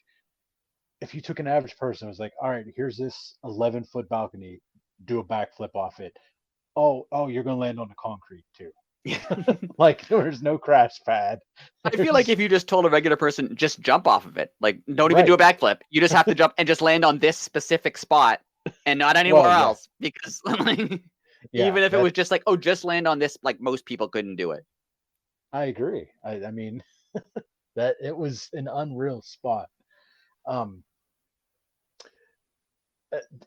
if you took an average person and was like, all right, here's this 11-foot balcony, do a backflip off it. Oh, you're gonna land on the concrete too. Like there's no crash pad. I feel like There's if you just told a regular person, just jump off of it, like, don't even do a right. backflip. You just have to jump and just land on this specific spot and not Well, anywhere yeah, else. Because like, yeah. even if it That was just like, oh, just land on this, like, most people couldn't do it. I agree. I mean that it was an unreal spot. Um,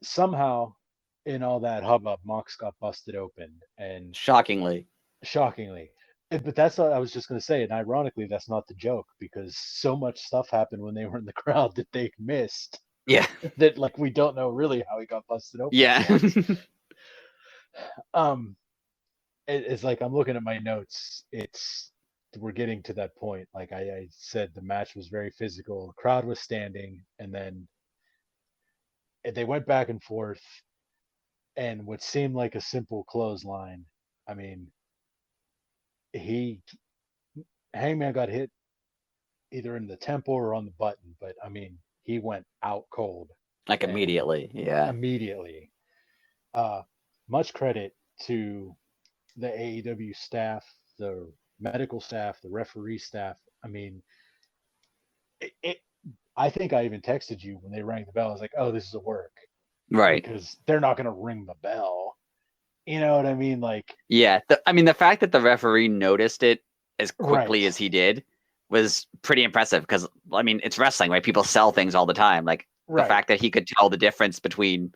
Somehow in all that hubbub, Mox got busted open, and Shockingly. shockingly. But that's what I was just going to say. And ironically, that's not the joke because so much stuff happened when they were in the crowd that they missed Yeah. that, like, we don't know really how he got busted open Yeah. yet. Um, it's like I'm looking at my notes. We're getting to that point. Like I said, the match was very physical. The crowd was standing, and then they went back and forth. And what seemed like a simple clothesline, I mean, he Hangman got hit either in the temple or on the button, but I mean, he went out cold. Like And immediately. Yeah. immediately. Much credit to the AEW staff, the medical staff, the referee staff. I mean, it I think I even texted you when they rang the bell. I was like, "Oh, this is a work," Right. because they're not going to ring the bell. You know what I mean? Like, Yeah. I mean, the fact that the referee noticed it as right, quickly as he did was pretty impressive because, I mean, it's wrestling, right? People sell things all the time. Like the right, fact that he could tell the difference between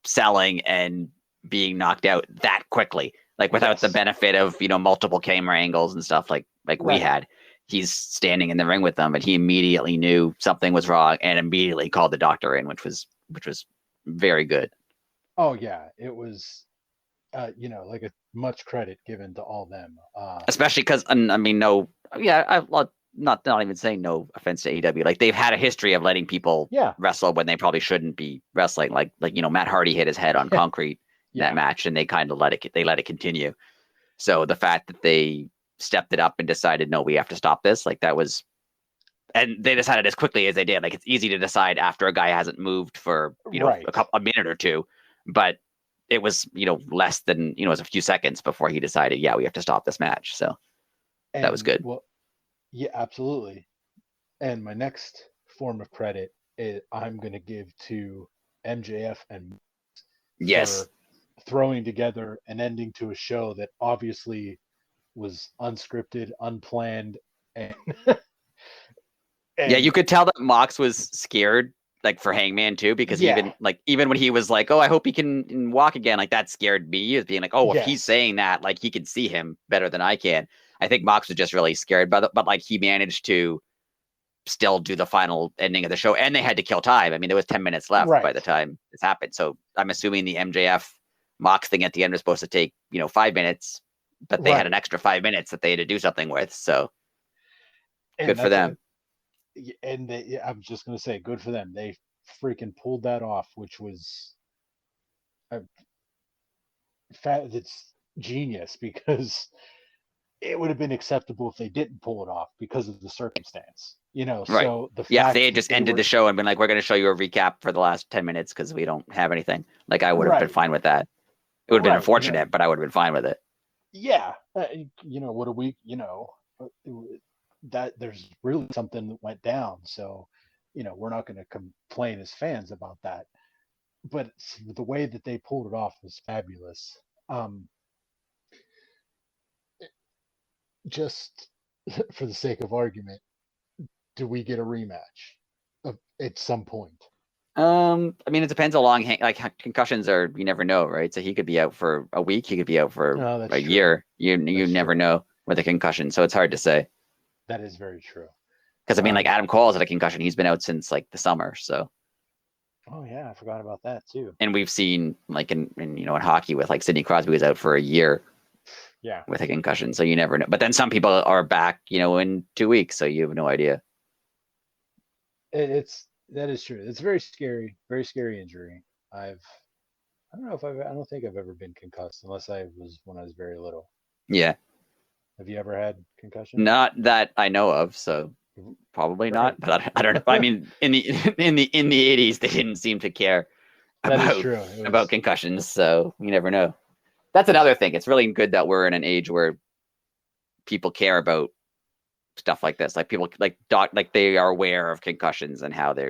selling and being knocked out that quickly, like without the yes, benefit of, multiple camera angles and stuff like we right. had. He's standing in the ring with them, and he immediately knew something was wrong and immediately called the doctor in, which was very good. Oh yeah, it was. Like a much credit given to all them. Especially because, I mean, no, yeah, not even saying no offense to AEW. Like they've had a history of letting people Yeah, wrestle when they probably shouldn't be wrestling. Like Matt Hardy hit his head on yeah, concrete in that yeah. match, and they kind of let it continue. So the fact that they stepped it up and decided, no, we have to stop this, like that was, and they decided as quickly as they did. Like it's easy to decide after a guy hasn't moved for Right. a minute or two, but it was less than it was a few seconds before he decided, yeah, we have to stop this match. So that was And good. well, yeah, absolutely. And my next form of credit I'm going to give to MJF and Yes. for throwing together an ending to a show that obviously was unscripted, unplanned, and Yeah, you and could tell that Mox was scared, like for Hangman too, because yeah, even when he was like, "Oh, I hope he can walk again," like that scared me as being like, "Oh, if he's yes, saying that, like he can see him better than I can." I think Mox was just really scared, but like he managed to still do the final ending of the show, and they had to kill time. I mean, there was 10 minutes left by right, the time this happened, so I'm assuming the MJF Mox thing at the end was supposed to take 5 minutes, but they had an right. extra 5 minutes that they had to do something with. So good And for them. I'm just going to say, good for them. They freaking pulled that off, which was a it's genius because it would have been acceptable if they didn't pull it off because of the circumstance, Right. So the Yeah, if they fact had that just they ended were the show and been like, we're going to show you a recap for the last 10 minutes because we don't have anything, like I would have been right, fine with that. It would have been right, unfortunate, but I would have been fine with it. yeah, what a week, that there's really something that went down. So, we're not going to complain as fans about that. But the way that they pulled it off was fabulous. Um, just for the sake of argument, do we get a rematch at some point? I mean, it depends how long, like concussions are, you never know, right? So he could be out for a week, he could be out for No, that's a true. year. You That's never true. know with a concussion, so it's hard to say. That is very true. Because I mean, like Um, Adam Cole's had a concussion; he's been out since like the summer. So, oh yeah, I forgot about that too. and we've seen like in hockey with like Sidney Crosby was out for a year Yeah, with a concussion, so you never know. But then some people are back, in 2 weeks, so you have no idea. it's that is true. It's very scary injury. I don't think I've ever been concussed unless I was when I was very little. Yeah, Have you ever had concussion? not that I know of, so probably Right. not. But I don't know. I mean, in the in the 80s, they didn't seem to care That is about true. It about was concussions, so you never know. That's another thing. It's really good that we're in an age where people care about stuff like this. Like people like they are aware of concussions and how they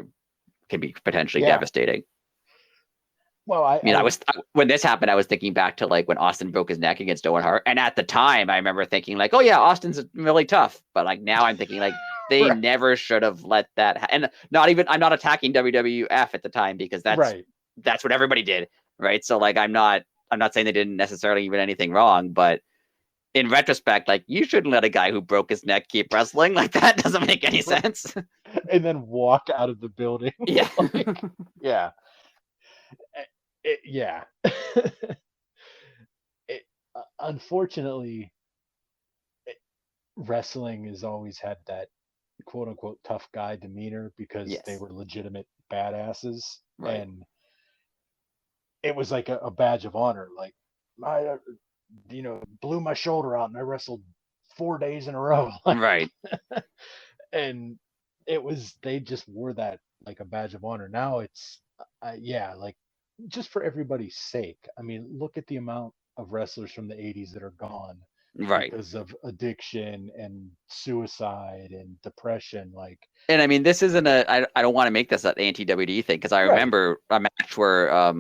can be potentially yeah. devastating. Well, I mean, when this happened, I was thinking back to like when Austin broke his neck against Owen Hart, and at the time, I remember thinking like, "Oh yeah, Austin's really tough." But like now, I'm thinking like they right, never should have let that. And not even I'm not attacking WWF at the time because right, that's what everybody did, right? So like I'm not saying they didn't necessarily even anything wrong, but in retrospect, like you shouldn't let a guy who broke his neck keep wrestling. Like that doesn't make any right, sense. and then walk out of the building. Yeah. Like, yeah, yeah. Unfortunately, wrestling has always had that quote unquote tough guy demeanor because they Yes. were legitimate badasses, Right. and it was like a badge of honor. Like I, blew my shoulder out and I wrestled 4 days in a row. Like, Right. and it was they just wore that like a badge of honor. Now it's yeah, like just for everybody's sake. I mean, look at the amount of wrestlers from the 80s that are gone Right. because of addiction and suicide and depression. Like, And I mean, this isn't I don't want to make this an anti-WD thing because I right. remember a match where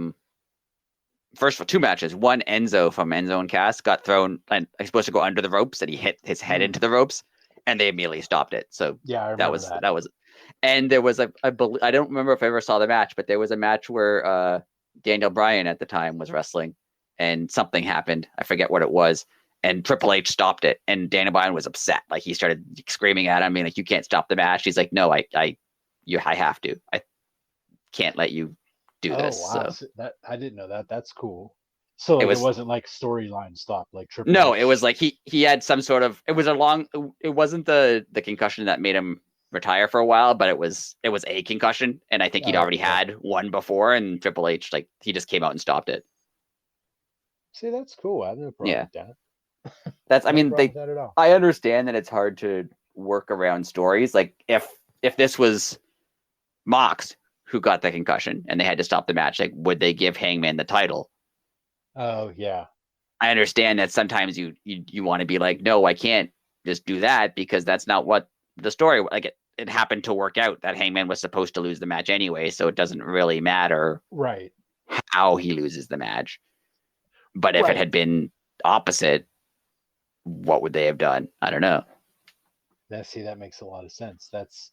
first of two matches. One, Enzo from Enzo and Cass got thrown and he's supposed to go under the ropes and he hit his head into the ropes and they immediately stopped it. So Yeah, I that remember was that. that was and there was I don't remember if I ever saw the match, but there was a match where Daniel Bryan at the time was wrestling and something happened. I forget what it was. And Triple H stopped it, and Daniel Bryan was upset. Like he started screaming at him, like, "You can't stop the match." He's like, "No, I have to. I can't let you do Oh this." wow, So so that I didn't know that. That's cool. So it like it was wasn't like storyline stop like Triple no, it was H. like he had some sort of. It was a long. It wasn't the concussion that made him retire for a while, but it was a concussion, and I think he'd Oh, already okay. had one before, and Triple H like he just came out and stopped it. See, that's cool. I have no problem Yeah, with that. that's. I No mean, problem with that at all. I understand that it's hard to work around stories. Like if this was Mox who got the concussion and they had to stop the match, like would they give Hangman the title? Oh yeah. I understand that sometimes you want to be like, no, I can't just do that because that's not what the story like. It happened to work out that Hangman was supposed to lose the match anyway, so it doesn't really matter Right. how he loses the match. But if it Right. had been opposite, what would they have done? I don't know. That makes a lot of sense. That's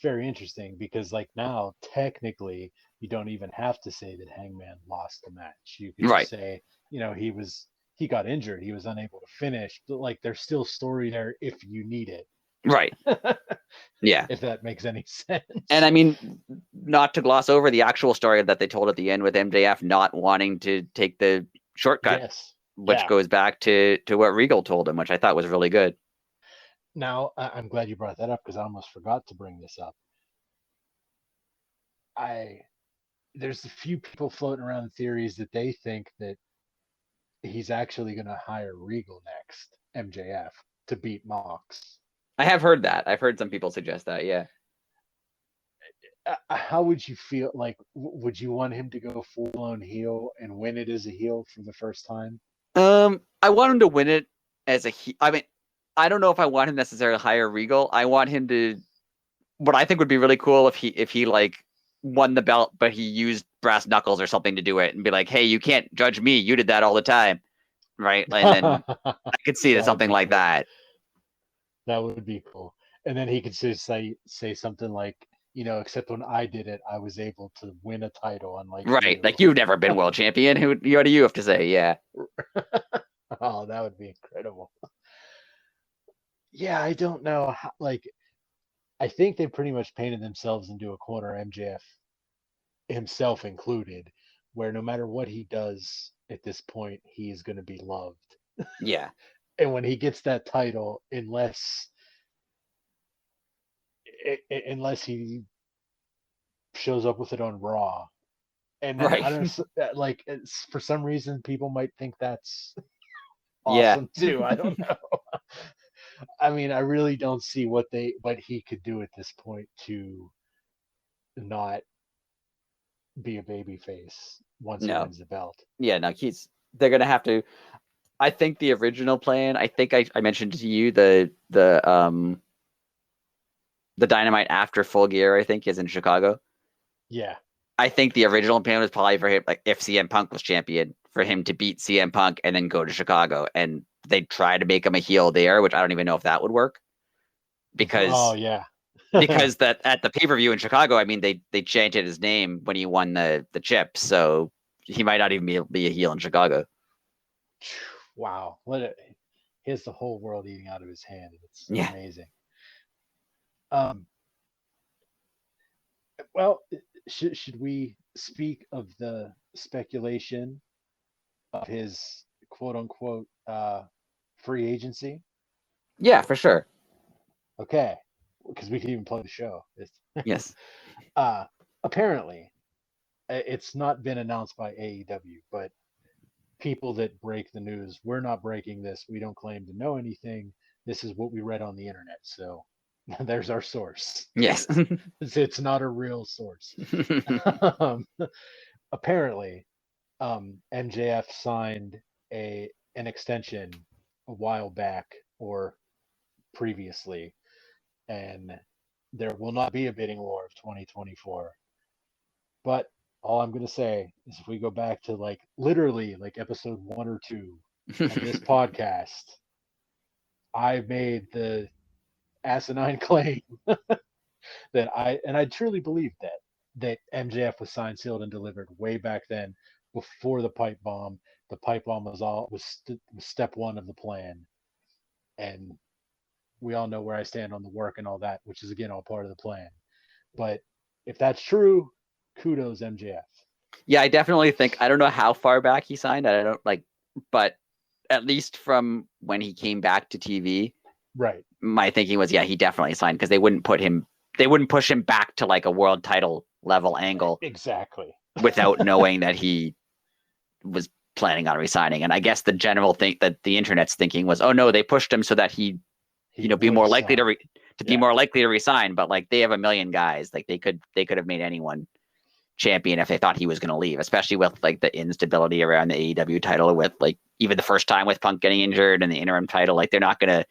very interesting because like now technically you don't even have to say that Hangman lost the match. You could just Right, say, he got injured, he was unable to finish. But like there's still story there if you need it. right, yeah. If that makes any And sense. I mean, not to gloss over the actual story that they told at the end with MJF not wanting to take the shortcut, Yes. which Yeah. goes back to what Regal told him, which I thought was really good. Now I'm glad you brought that up because I almost forgot to bring this up. I There's a few people floating around theories that they think that he's actually going to hire Regal next, MJF, to beat Mox. I have heard that. I've heard some people suggest that. Yeah. How would you feel? Like, would you want him to go full blown heel and win it as a heel for the first time? I want him to win it as a. I mean, I don't know if I want him necessarily to hire Regal. I want him to. What I think would be really cool if he like won the belt, but he used brass knuckles or something to do it, and be like, "Hey, you can't judge me. You did that all the time." Right, and then That I could see would something be like cool. that. That would be cool. And then he could just say something like, except when I did it, I was able to win a title, unlike Right. you. Like you've never been world champion. What do you have to say? Yeah. Oh, that would be incredible. Yeah, I don't know. Like, I think they pretty much painted themselves into a corner, MJF himself included, where no matter what he does at this point, he is going to be loved. Yeah. And when he gets that title, unless he shows up with it on Raw, and then Right. I don't like for some reason people might think that's Yeah. awesome too. I don't know. I mean, I really don't see what he could do at this point to not be a baby face once he No. wins the belt. Yeah. No. They're gonna have to. I think the original plan. I think I mentioned to you the Dynamite after Full Gear. I think is in Chicago. Yeah. I think the original plan was probably for him, like if CM Punk was champion, for him to beat CM Punk and then go to Chicago, and they try to make him a heel there, which I don't even know if that would work Oh because yeah. that at the pay per view in Chicago, I mean they chanted his name when he won the chip, so he might not even be a heel in Chicago. Wow. He has the whole world eating out of his hand. It's Yeah, amazing. Um, well, should we speak of the speculation of his quote unquote free agency? yeah, for sure. Okay, because we can even play the show. Yes, Uh, apparently, it's not been announced by AEW, but people that break the news, we're not breaking this. We don't claim to know anything. This is what we read on the internet. So There's our source. Yes. It's not a real source. um, Apparently, MJF signed an extension a while back or previously, and there will not be a bidding war of 2024. But all I'm gonna say is if we go back to like literally like episode 1 or 2 of this podcast, I made the asinine claim that I truly believe that MJF was signed, sealed, and delivered way back then before the pipe bomb. The pipe bomb was step one of the plan, and we all know where I stand on the work and all that, which is again all part of the plan. But if that's true, kudos MJF. Yeah, I definitely think I don't know how far back he signed. I don't like, but at least from when he came back to TV, Right. my thinking was, yeah, he definitely signed because they wouldn't push him back to like a world title level angle Exactly. without knowing that he was planning on resigning. And I guess the general think that the internet's thinking was, oh no, they pushed him so that he be more likely to be more likely to resign. But like they have a million guys, like they could have made anyone champion if they thought he was going to leave, especially with like the instability around the AEW title, with like even the first time with Punk getting injured and the interim title, like they're not going to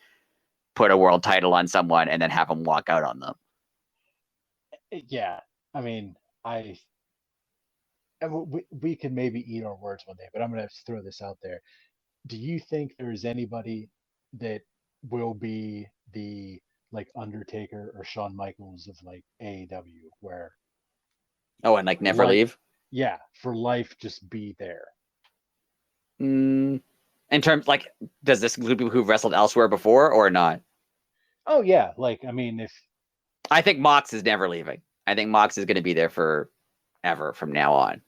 put a world title on someone and then have them walk out on them. Yeah, I mean, we can maybe eat our words one day, but I'm gonna have to throw this out there. Do you think there is anybody that will be the like Undertaker or Shawn Michaels of like AEW, where and like never life, leave? Yeah, for life, just be there. In terms, like, does this include people who've wrestled elsewhere before or not? Oh yeah, like I mean, if I think Mox is never leaving. I think Mox is going to be there forever from now on.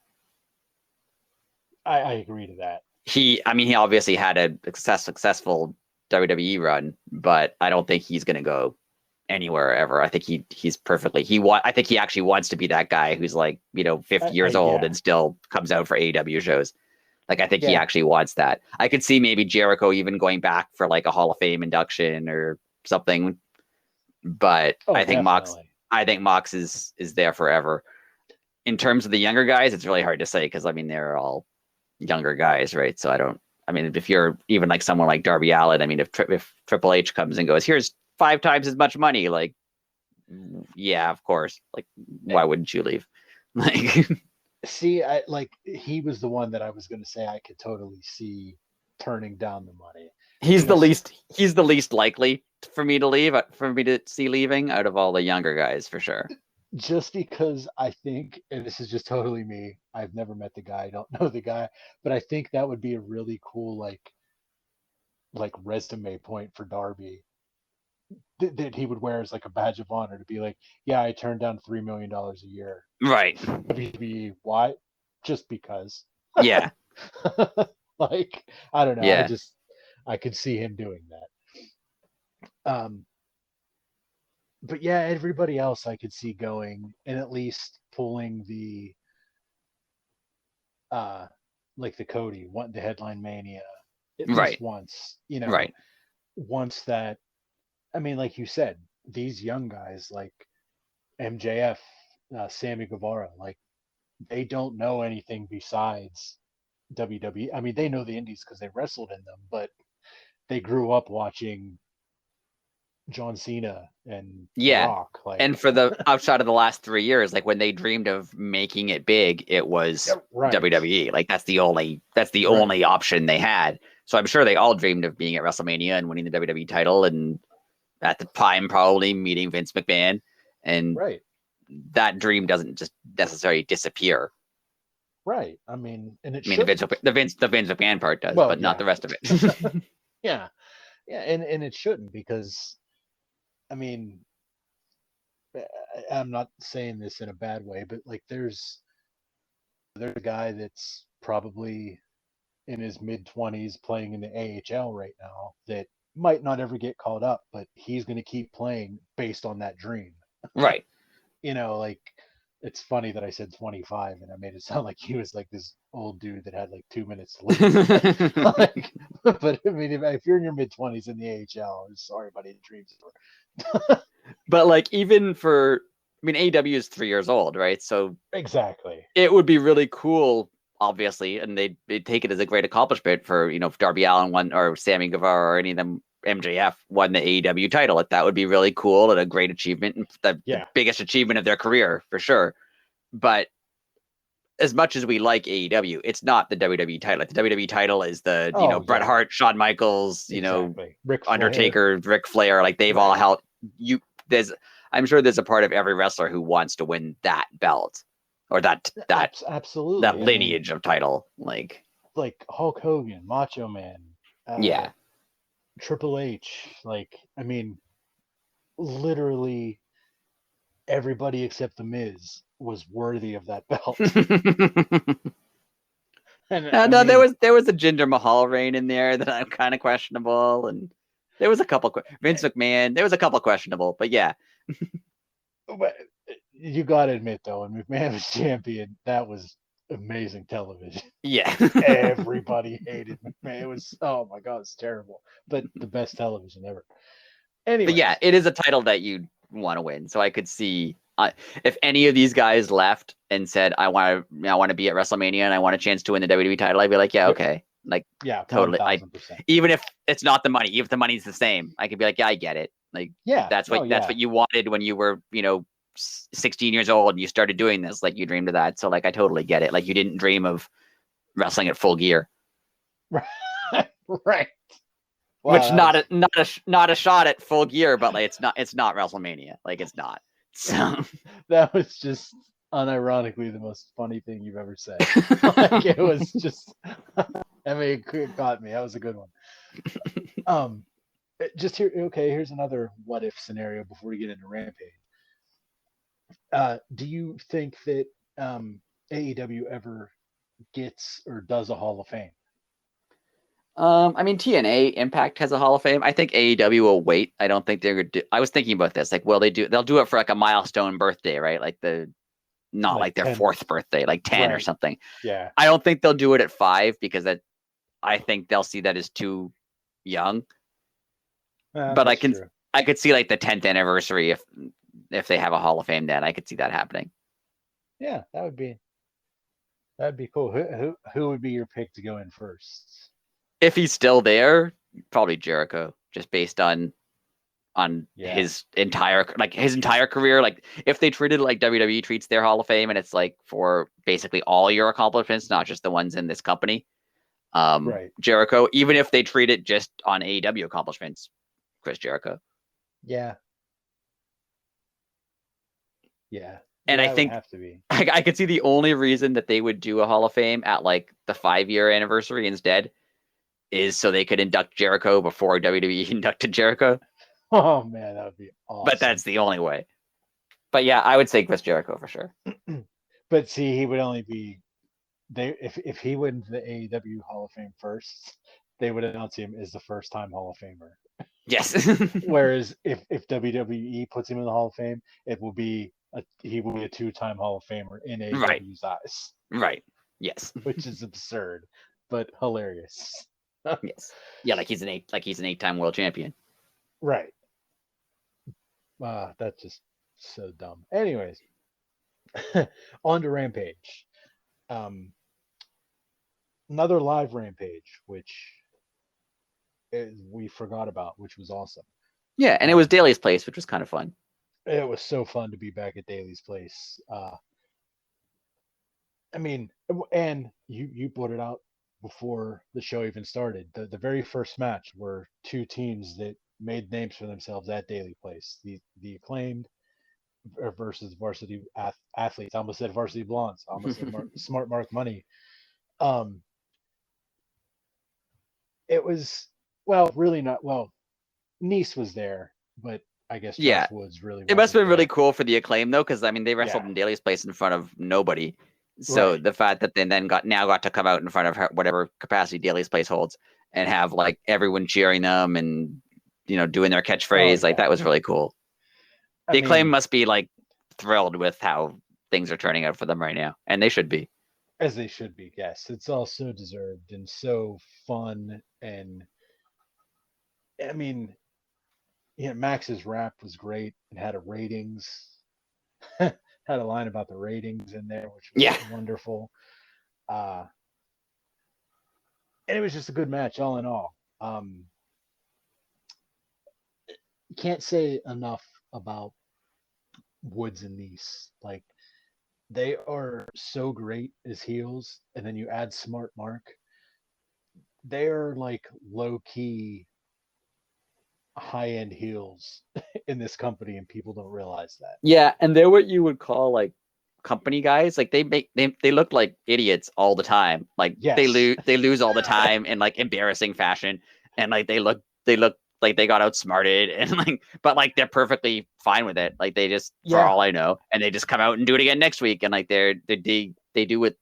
I agree to that. He obviously had a successful WWE run, but I don't think he's going to go anywhere ever. I think he's perfectly. I think he actually wants to be that guy who's like 50 years old and still comes out for AEW shows. Like I think he actually wants that. I could see maybe Jericho even going back for like a Hall of Fame induction or something. But I think Mox is there forever. In terms of the younger guys, it's really hard to say because I mean they're all younger guys, right? So if you're even like someone like Darby Allin, I mean if Triple H comes and goes, here's 5 times as much money, like yeah, of course. Like why wouldn't you leave? Like see, he was the one that I was going to say I could totally see turning down the money. He's the least likely for me to see leaving out of all the younger guys for sure. Just because I think, and this is just totally me, I've never met the guy, I don't know the guy, but I think that would be a really cool like resume point for Darby that he would wear as like a badge of honor to be like, yeah, I turned down $3 million a year. Right. WWE, why? Just because. Yeah. Like, I don't know. Yeah. I could see him doing that. But yeah, everybody else I could see going and at least pulling the like the Cody, the headline Mania at least once, right. Once that, I mean, like you said, these young guys like MJF, Sammy Guevara, like they don't know anything besides WWE. I mean, they know the indies because they wrestled in them, but they grew up watching John Cena and The Rock. Like, and for the outside of the last 3 years, like when they dreamed of making it big, it was WWE. Like that's the only option they had. So I'm sure they all dreamed of being at WrestleMania and winning the WWE title, and at the time probably meeting Vince McMahon, and that dream doesn't just necessarily disappear. Right. I mean, and the Vince McMahon part does, but not the rest of it. Yeah, and it shouldn't, because I mean, I'm not saying this in a bad way, but like there's a guy that's probably in his mid-20s playing in the AHL right now that might not ever get called up, but he's going to keep playing based on that dream. Right. Like it's funny that I said 25 and I made it sound like he was like this old dude that had like 2 minutes to live. But I mean, if you're in your mid-20s in the AHL, sorry, buddy, the dream's over. But like even for, I mean, AEW is 3 years old, right? So Exactly. it would be really cool, obviously, and they'd take it as a great accomplishment for, if Darby Allin won or Sammy Guevara or any of them, MJF won the AEW title. Like that would be really cool and a great achievement and the Yeah. biggest achievement of their career for sure. But as much as we like AEW, it's not the WWE title. Like the WWE title is the, Bret Yeah. Hart, Shawn Michaels, Exactly. Ric Flair. Undertaker, Ric Flair. Like they've all held you. I'm sure there's a part of every wrestler who wants to win that belt or that Absolutely. lineage of title. Like Hulk Hogan, Macho Man, yeah. Triple H. Literally everybody except the Miz was worthy of that belt. No, there was a Jinder Mahal reign in there that I'm kind of questionable, and there was a couple Vince McMahon. There was a couple questionable, but yeah. But you got to admit though, when McMahon was champion, that was amazing television. Yeah. Everybody hated McMahon. It was, oh my god, it's terrible, but the best television ever. Anyway, but yeah, it is a title that you want to win. So I could see if any of these guys left and said, "I want to be at WrestleMania and I want a chance to win the WWE title," I'd be like, "Yeah, okay." Like, yeah, totally. 1000%. Even if it's not the money, even if the money's the same, I could be like, "Yeah, I get it." Like, yeah, that's what you wanted when you were, 16 years old and you started doing this. Like, you dreamed of that. So, like, I totally get it. Like, you didn't dream of wrestling at Full Gear, right? Wow, which not a shot at Full Gear, but like it's not WrestleMania. Like it's not. So that was just unironically the most funny thing you've ever said. Like it was just, I mean, it got me. That was a good one. Just here. Okay, here's another what if scenario before we get into Rampage. Do you think that AEW ever gets or does a Hall of Fame? I mean, TNA Impact has a Hall of Fame. I think AEW will wait. I don't think they're gonna do. I was thinking about this. Like, they'll do it for like a milestone birthday, right? Like not like their 10. 4th birthday, like 10 or Right. something. Yeah. I don't think they'll do it at 5 because I think they'll see that as too young. But I could see like the 10th anniversary if they have a Hall of Fame then. I could see that happening. Yeah, that'd be cool. Who would be your pick to go in first? If he's still there, probably Jericho, just based on his entire career. Like if they treated like WWE treats their Hall of Fame and it's like for basically all your accomplishments, not just the ones in this company. Right. Jericho, even if they treat it just on AEW accomplishments, Chris Jericho. Yeah. Yeah. And I think have to be. I could see the only reason that they would do a Hall of Fame at like the 5-year anniversary instead is so they could induct Jericho before WWE inducted Jericho. Oh man, that would be awesome. But that's the only way. But yeah, I would say Chris Jericho for sure. But see, he would only be if he wins the AEW Hall of Fame first, they would announce him as the first time Hall of Famer. Yes. Whereas if WWE puts him in the Hall of Fame, he will be a 2-time Hall of Famer in AEW's eyes. Right. Yes. Which is absurd, but hilarious. Yes. Yeah, like he's an 8-time world champion. Right. That's just so dumb. Anyways, on to Rampage. Another live Rampage, which we forgot about, which was awesome. Yeah, and it was Daly's place, which was kind of fun. It was so fun to be back at Daly's place. I mean, and you put it out before the show even started. The very first match were two teams that made names for themselves at Daly Place. The Acclaimed versus Varsity Athletes. I almost said Varsity Blondes. I almost said Smart Mark Money. It was, well, really not. Well, Nice was there, but I guess Josh Woods really. It must have been really cool for the Acclaim though, because I mean they wrestled in Daly's place in front of nobody. So the fact that they then got to come out in front of whatever capacity Daly's place holds and have like everyone cheering them and doing their catchphrase, that was really cool. The Acclaim must be like thrilled with how things are turning out for them right now, and they should be. As they should be, yes. It's all so deserved and so fun, and I mean, Max's rap was great and had a ratings had a line about the ratings in there, which was Yeah. wonderful. Uh, and it was just a good match all in all. Can't say enough about Woods and Nice. Like they are so great as heels, and then you add Smart Mark. They are like low key high end heels in this company, and people don't realize that. Yeah, and they're what you would call like company guys. Like they look like idiots all the time. Like Yes. they lose all the time in like embarrassing fashion, and like they look like they got outsmarted, and like but like they're perfectly fine with it. Like they just for Yeah. all I know, and they just come out and do it again next week, and like they do it.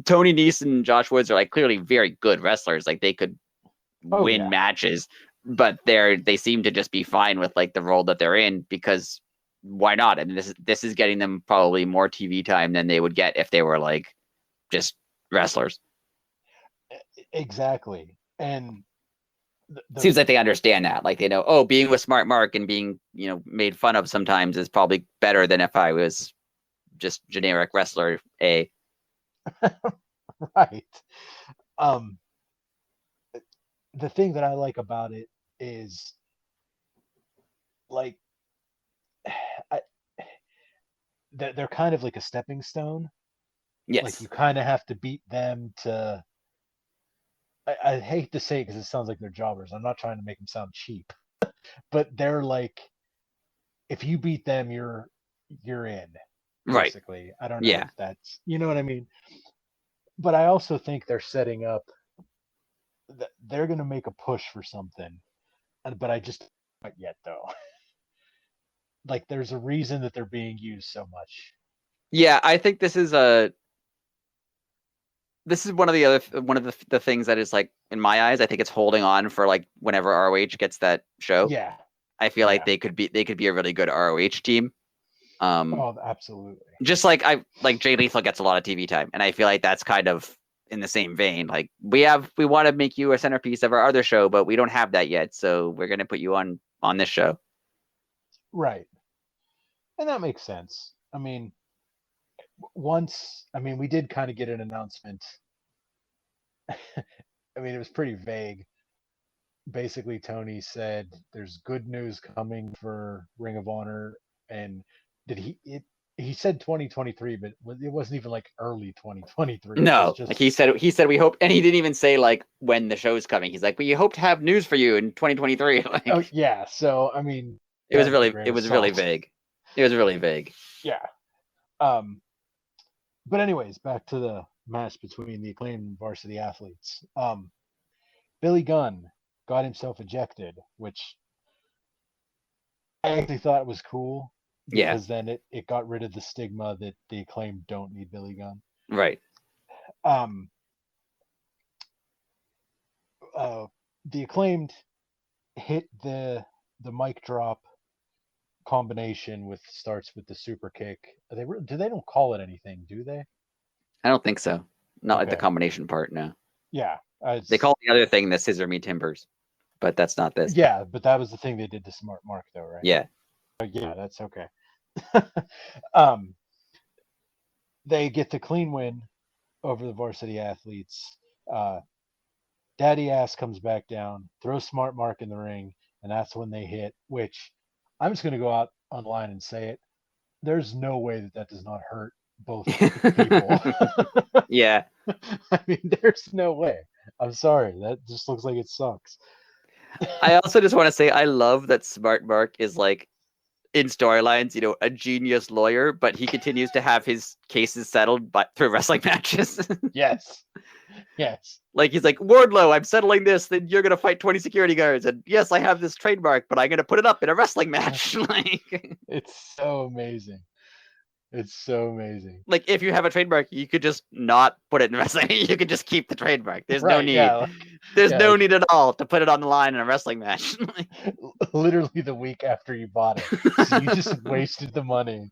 Tony Nese and Josh Woods are like clearly very good wrestlers. Like they could win matches, but they seem to just be fine with like the role that they're in because why not? I mean, this is getting them probably more TV time than they would get if they were like just wrestlers. Exactly. And Seems like they understand that. Like they know, oh, being with Smart Mark and being made fun of sometimes is probably better than if I was just generic wrestler A. Right. Um, the thing that I like about it is like I, they're kind of like a stepping stone. Like Yes. you kind of have to beat them to. I hate to say it because it sounds like they're jobbers. I'm not trying to make them sound cheap, but they're like, if you beat them, you're in. Right. Basically, I don't know Yeah. if that's what I mean. But I also think they're setting up that they're going to make a push for something, but I just not yet though. Like there's a reason that they're being used so much. Yeah, I think this is one of the things that is like in my eyes, I think it's holding on for like whenever ROH gets that show. Yeah. I feel like Yeah. they could be a really good ROH team. Oh, absolutely. Just like Jay Lethal gets a lot of TV time, and I feel like that's kind of in the same vein. Like we want to make you a centerpiece of our other show, but we don't have that yet, so we're gonna put you on this show. Right. And that makes sense. I mean, we did kind of get an announcement. I mean, it was pretty vague. Basically, Tony said there's good news coming for Ring of Honor, and did he said 2023, but it wasn't even like early 2023. It was No, just like he said we hope, and he didn't even say like when the show's coming. He's like, we hope to have news for you in 2023. oh Like yeah. So I mean, it was that with a really grain of salt. vague. It was really vague. Yeah. Um. But anyways, back to the match between the Acclaimed Varsity Athletes. Billy Gunn got himself ejected, which I actually thought was cool Yeah, because then it got rid of the stigma that the Acclaimed don't need Billy Gunn. right. Um, the Acclaimed hit the mic drop combination with starts with the super kick. They don't call it anything, do they? I don't think so. Not like the Okay. combination part. No, Yeah. they call the other thing the scissor me timbers, but that's not this. Yeah, but that was the thing they did to Smart Mark, though, right? Yeah, Yeah, that's okay. um, they get the clean win over the varsity athletes. Uh, Daddy Ass comes back down, throws Smart Mark in the ring, and that's when they hit. Which I'm just going to go out online and say it. There's no way that does not hurt both people. yeah. I mean, there's no way. I'm sorry. That just looks like it sucks. I also just want to say I love that Smart Mark is like in storylines, a genius lawyer, but he continues to have his cases settled through wrestling matches. Yes. Yes. Like he's like, Wardlow, I'm settling this, then you're gonna fight 20 security guards. And yes, I have this trademark, but I'm gonna put it up in a wrestling match. It's so amazing. It's so amazing. Like if you have a trademark, you could just not put it in wrestling. You could just keep the trademark. There's no Right. need. Yeah. There's Yeah. no need at all to put it on the line in a wrestling match. Literally the week after you bought it. So you just wasted the money.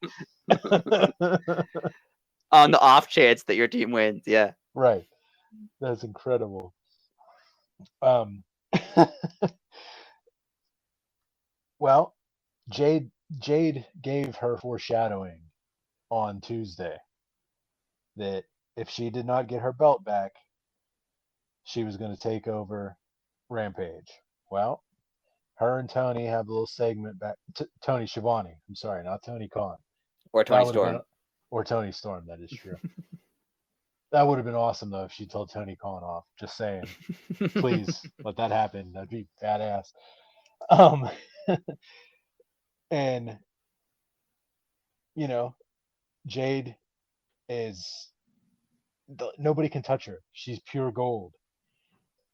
On the off chance that your team wins. Yeah. Right. That's incredible. Well, Jade gave her foreshadowing on Tuesday that if she did not get her belt back, she was going to take over Rampage. Well, her and Tony have a little segment back. Tony Schiavone. I'm sorry, not Tony Khan. Or That Tony would have Storm. been, or Tony Storm. That is true. That would have been awesome though if she told Tony Khan off. Just saying, please let that happen. That'd be badass. Um, and you know, Jade is nobody can touch her. She's pure gold.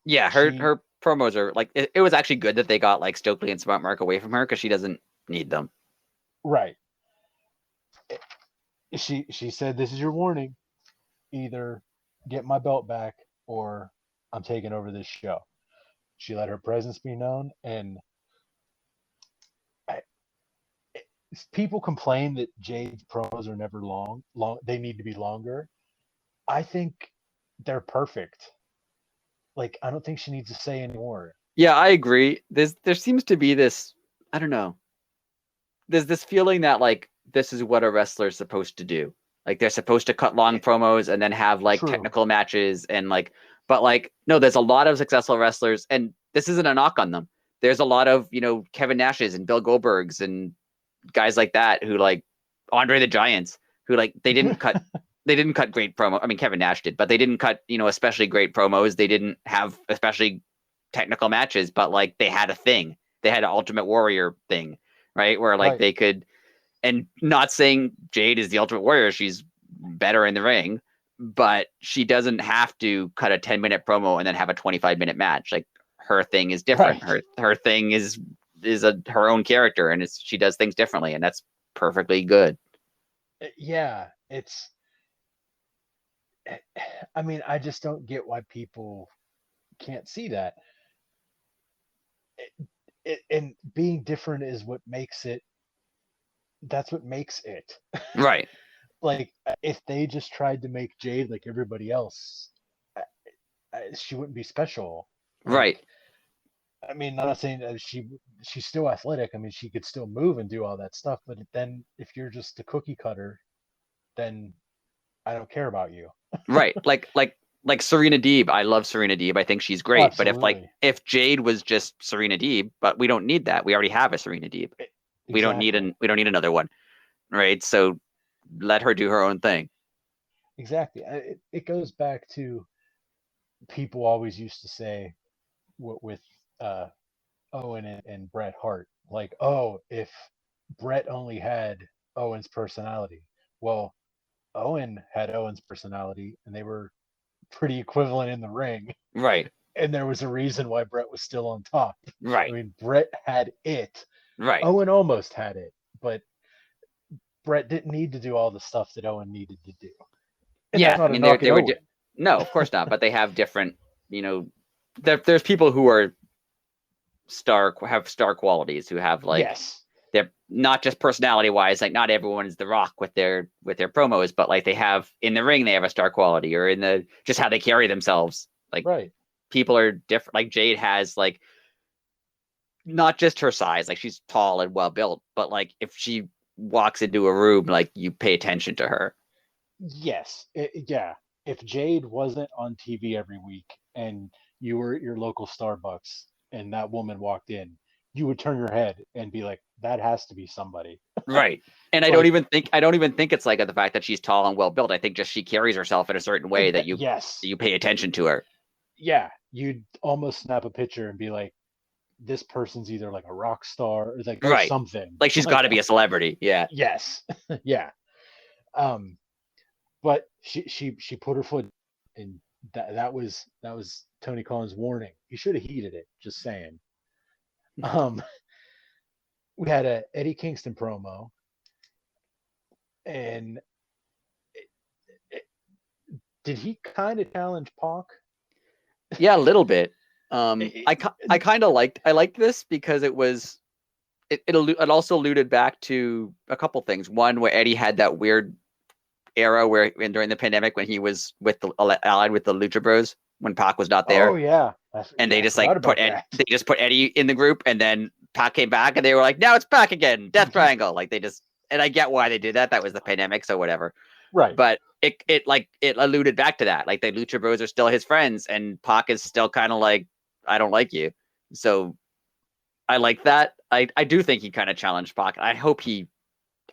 Yeah, her promos are like it was actually good that they got like Stokely and Smart Mark away from her because she doesn't need them. Right. She said, "This is your warning. Either get my belt back or I'm taking over this show." She let her presence be known, and I, people complain that Jade's promos are never long. They need to be longer. I think they're perfect. Like I don't think she needs to say any more. Yeah, I agree. There seems to be this, I don't know. There's this feeling that like this is what a wrestler is supposed to do. Like they're supposed to cut long promos and then have like True. technical matches and like, but like no, there's a lot of successful wrestlers, and this isn't a knock on them. There's a lot of Kevin Nash's and Bill Goldberg's and guys like that who like Andre the Giants who like they didn't cut great promo. I mean Kevin Nash did, but they didn't cut especially great promos. They didn't have especially technical matches, but like they had a thing. They had an Ultimate Warrior thing, right? Where like they could, and not saying Jade is the Ultimate Warrior, she's better in the ring, but she doesn't have to cut a 10-minute promo and then have a 25-minute match. Like her thing is different. Right. Her thing is her own character, and she does things differently, and that's perfectly good. Yeah, I mean, I just don't get why people can't see that. And being different is what makes it. That's what makes it. Right. Like if they just tried to make Jade like everybody else, she wouldn't be special. Like, right. I mean, I'm not saying that she's still athletic. I mean, she could still move and do all that stuff. But then if you're just a cookie cutter, then I don't care about you. Right. Like Serena Deeb. I love Serena Deeb. I think she's great. But if Jade was just Serena Deeb, but we don't need that. We already have a Serena Deeb. Exactly. We don't need another one. Right. So let her do her own thing. Exactly. It goes back to people always used to say with Owen and Bret Hart, like, oh, if Bret only had Owen's personality. Well, Owen had Owen's personality, and they were pretty equivalent in the ring. Right. And there was a reason why Bret was still on top. Right. I mean, Bret had it. Right. Owen almost had it, but Bret didn't need to do all the stuff that Owen needed to do. And yeah, I mean, they were no, of course not. But they have different, there's people who are have star qualities, who have like, yes, they're not just personality wise. Like not everyone is The Rock with their promos, but like they have in the ring, they have a star quality, or in the just how they carry themselves. Like right. People are different. Like Jade has like not just her size, like she's tall and well built, but like if she walks into a room, like you pay attention to her. Yes. Yeah. If Jade wasn't on TV every week and you were at your local Starbucks and that woman walked in, you would turn your head and be like, that has to be somebody. Right. And I don't even think it's like the fact that she's tall and well built. I think just she carries herself in a certain way that you pay attention to her. Yeah. You'd almost snap a picture and be like, this person's either like a rock star or like there's something. Like she's got to be a celebrity. Yeah. Yes. Yeah. But she put her foot, and that was Tony Khan's warning. He should have heeded it. Just saying. We had a Eddie Kingston promo, and did he kind of challenge Pac? Yeah, a little bit. I kind of liked this because it also alluded back to a couple things. One, where Eddie had that weird era where during the pandemic when he was allied with the Lucha Bros when Pac was not there. Oh yeah. And they just put Eddie in the group, and then Pac came back and they were like, now it's Pac again, Death Triangle. Like they just, and I get why they did that. That was the pandemic, so whatever. Right. But it alluded back to that. Like the Lucha Bros are still his friends, and Pac is still kind of like, I don't like you. So I like that. I do think he kind of challenged Pac. I hope he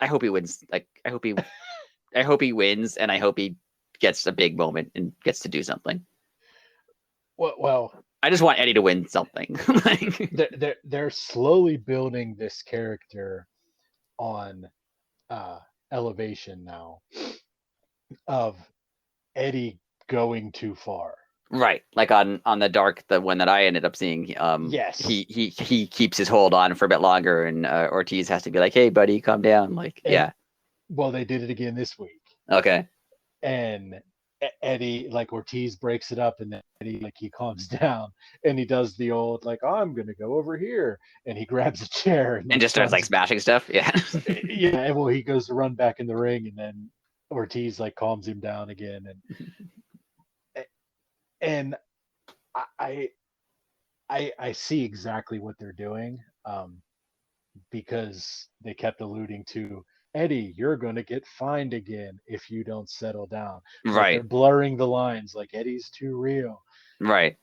wins. Like I hope he wins, and I hope he gets a big moment and gets to do something. Well, I just want Eddie to win something. they're slowly building this character on Elevation now of Eddie going too far. Right, like on the Dark, the one that I ended up seeing. Yes, he keeps his hold on for a bit longer, and Ortiz has to be like, "Hey, buddy, calm down." Like, yeah. Well, they did it again this week. Okay. And Eddie, like Ortiz breaks it up, and then Eddie, like he calms down, and he does the old like, oh, I'm gonna go over here, and he grabs a chair and just starts like smashing stuff. Yeah. Yeah. And well, he goes to run back in the ring, and then Ortiz like calms him down again, and I see exactly what they're doing, because they kept alluding to Eddie, you're going to get fined again if you don't settle down. Like Right. they're blurring the lines, like Eddie's too real. Right.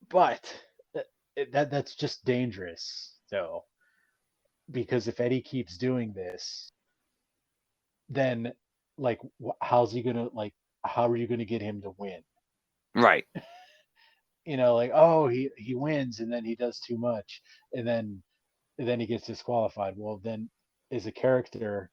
But that's just dangerous, though, because if Eddie keeps doing this, then like how's he gonna like? How are you gonna get him to win? Right. Like, oh, he wins and then he does too much, and then he gets disqualified. Well, then as a character,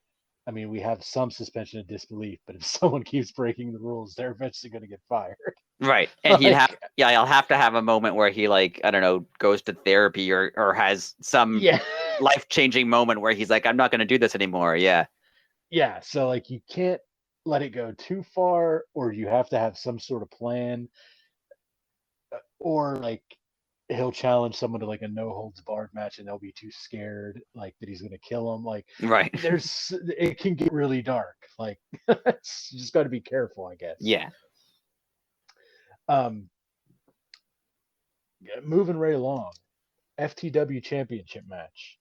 I mean, we have some suspension of disbelief, but if someone keeps breaking the rules, they're eventually going to get fired. Right. And Like, I'll have to have a moment where he like, I don't know, goes to therapy or has some yeah. life-changing moment where he's like, I'm not going to do this anymore. Yeah. Yeah. So like you can't let it go too far, or you have to have some sort of plan, or like he'll challenge someone to like a no holds barred match and they'll be too scared like that he's going to kill him. Like Right. it can get really dark. Like you just got to be careful, I guess. Yeah. Moving right along, FTW championship match.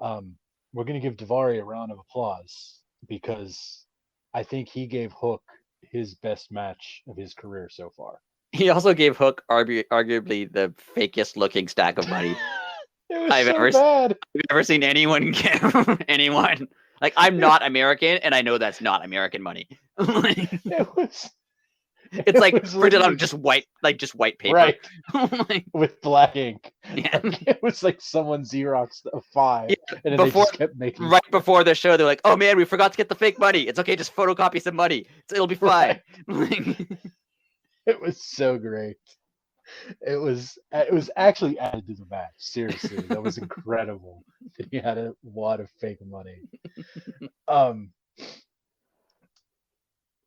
We're going to give Davari a round of applause because I think he gave Hook his best match of his career so far. He also gave Hook arguably the fakest looking stack of money I've ever seen anyone give anyone. Like, I'm not American, and I know that's not American money. It's like printed on just white paper, right? With black ink. Yeah, it was like someone Xeroxed a 5, and then they just kept making. Right before the show, they're like, "Oh man, we forgot to get the fake money. It's okay, just photocopy some money. It'll be fine." Right. It was so great. It was actually added to the match. Seriously, that was incredible. He had a lot of fake money.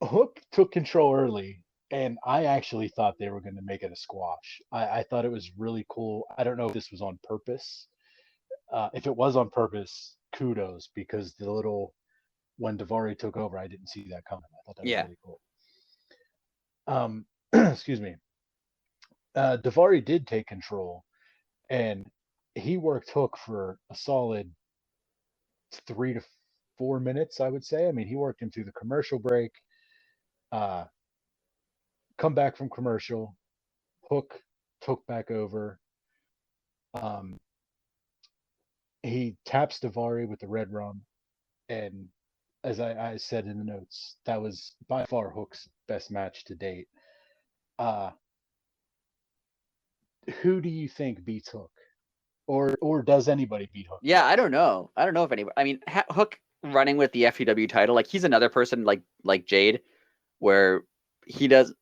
Hook took control early, and I actually thought they were going to make it a squash. I thought it was really cool. I don't know if this was on purpose. If it was on purpose, kudos, because when Davari took over, I didn't see that coming. I thought that was really cool. Excuse me. Davari did take control, and he worked Hook for a solid 3 to 4 minutes, I would say. I mean, he worked him through the commercial break. Come back from commercial, Hook took back over. He taps Davari with the red rum, and as I said in the notes, that was by far Hook's best match to date. Who do you think beats Hook, or does anybody beat Hook? Yeah, I don't know. I don't know if anybody. I mean, Hook running with the FTW title, like he's another person like Jade, where he does.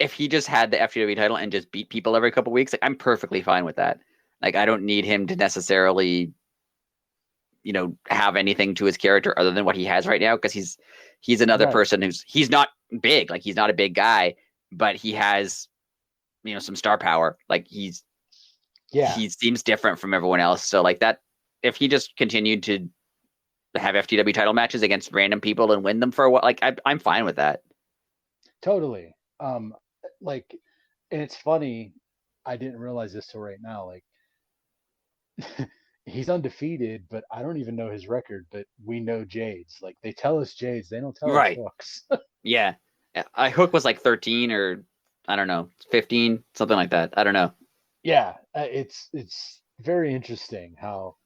If he just had the FTW title and just beat people every couple weeks, like I'm perfectly fine with that. Like I don't need him to necessarily, have anything to his character other than what he has right now, because he's another person he's not big. Like he's not a big guy, but he has, some star power. Like he seems different from everyone else. So like that, if he just continued to have FTW title matches against random people and win them for a while, like I'm fine with that. Totally. And it's funny, I didn't realize this till right now. Like he's undefeated, but I don't even know his record. But we know Jade's. Like they tell us Jade's, they don't tell us Right. Hook's. Yeah. I Hook was like 13 or I don't know, 15, something like that. I don't know. Yeah, it's very interesting how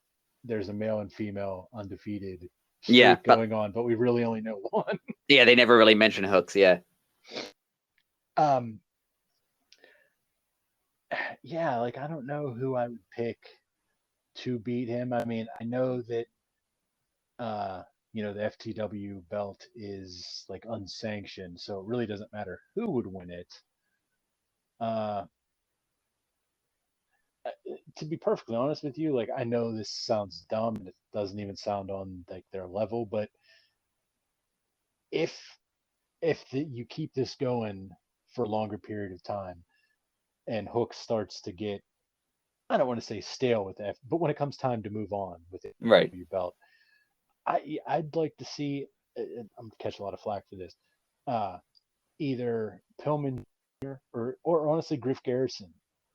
there's a male and female undefeated Yeah, streak but going on, but we really only know one. yeah, they never really mention Hooks. Yeah. Um, yeah, like I don't know who I would pick to beat him. I mean, I know that uh, the FTW belt is like unsanctioned, so it really doesn't matter who would win it. Uh, to be perfectly honest with you, like I know this sounds dumb and it doesn't even sound on like their level, but if you keep this going for a longer period of time and Hook starts to get, I don't want to say stale with F, but when it comes time to move on with the Right. FTW belt, I'd like to see. I'm gonna catch a lot of flack for this. Uh, Either Pillman or honestly Griff Garrison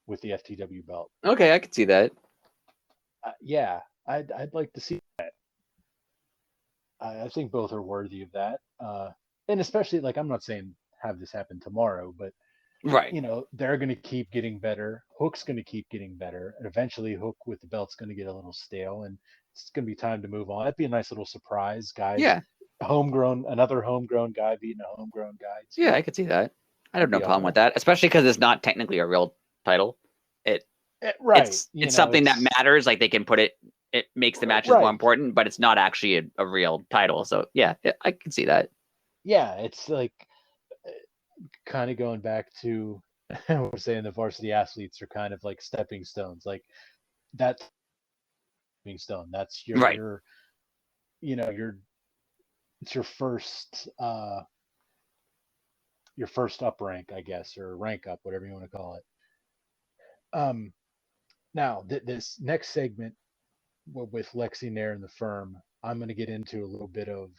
with the FTW belt. Okay, I could see that. Yeah, I'd like to see that. I think both are worthy of that. And especially like I'm not saying have this happen tomorrow, but Right. they're going to keep getting better. Hook's going to keep getting better, and eventually Hook with the belt's going to get a little stale, and it's going to be time to move on. It'd be a nice little surprise, guys. Yeah. Another homegrown guy beating a homegrown guy Yeah, too. I could see that. I have That'd no be problem with awesome. that, especially because it's not technically a real title. It Right. it's something that It's matters. Like they can put it. It makes the matches more right. important, but it's not actually a real title. So yeah, I can see that. Yeah, it's like kind of going back to we're saying the varsity athletes are kind of like stepping stones. Like that stepping stone. That's Right. your it's your first up rank, I guess, or rank up, whatever you want to call it. Now this next segment with Lexi Nair and the firm, I'm going to get into a little bit of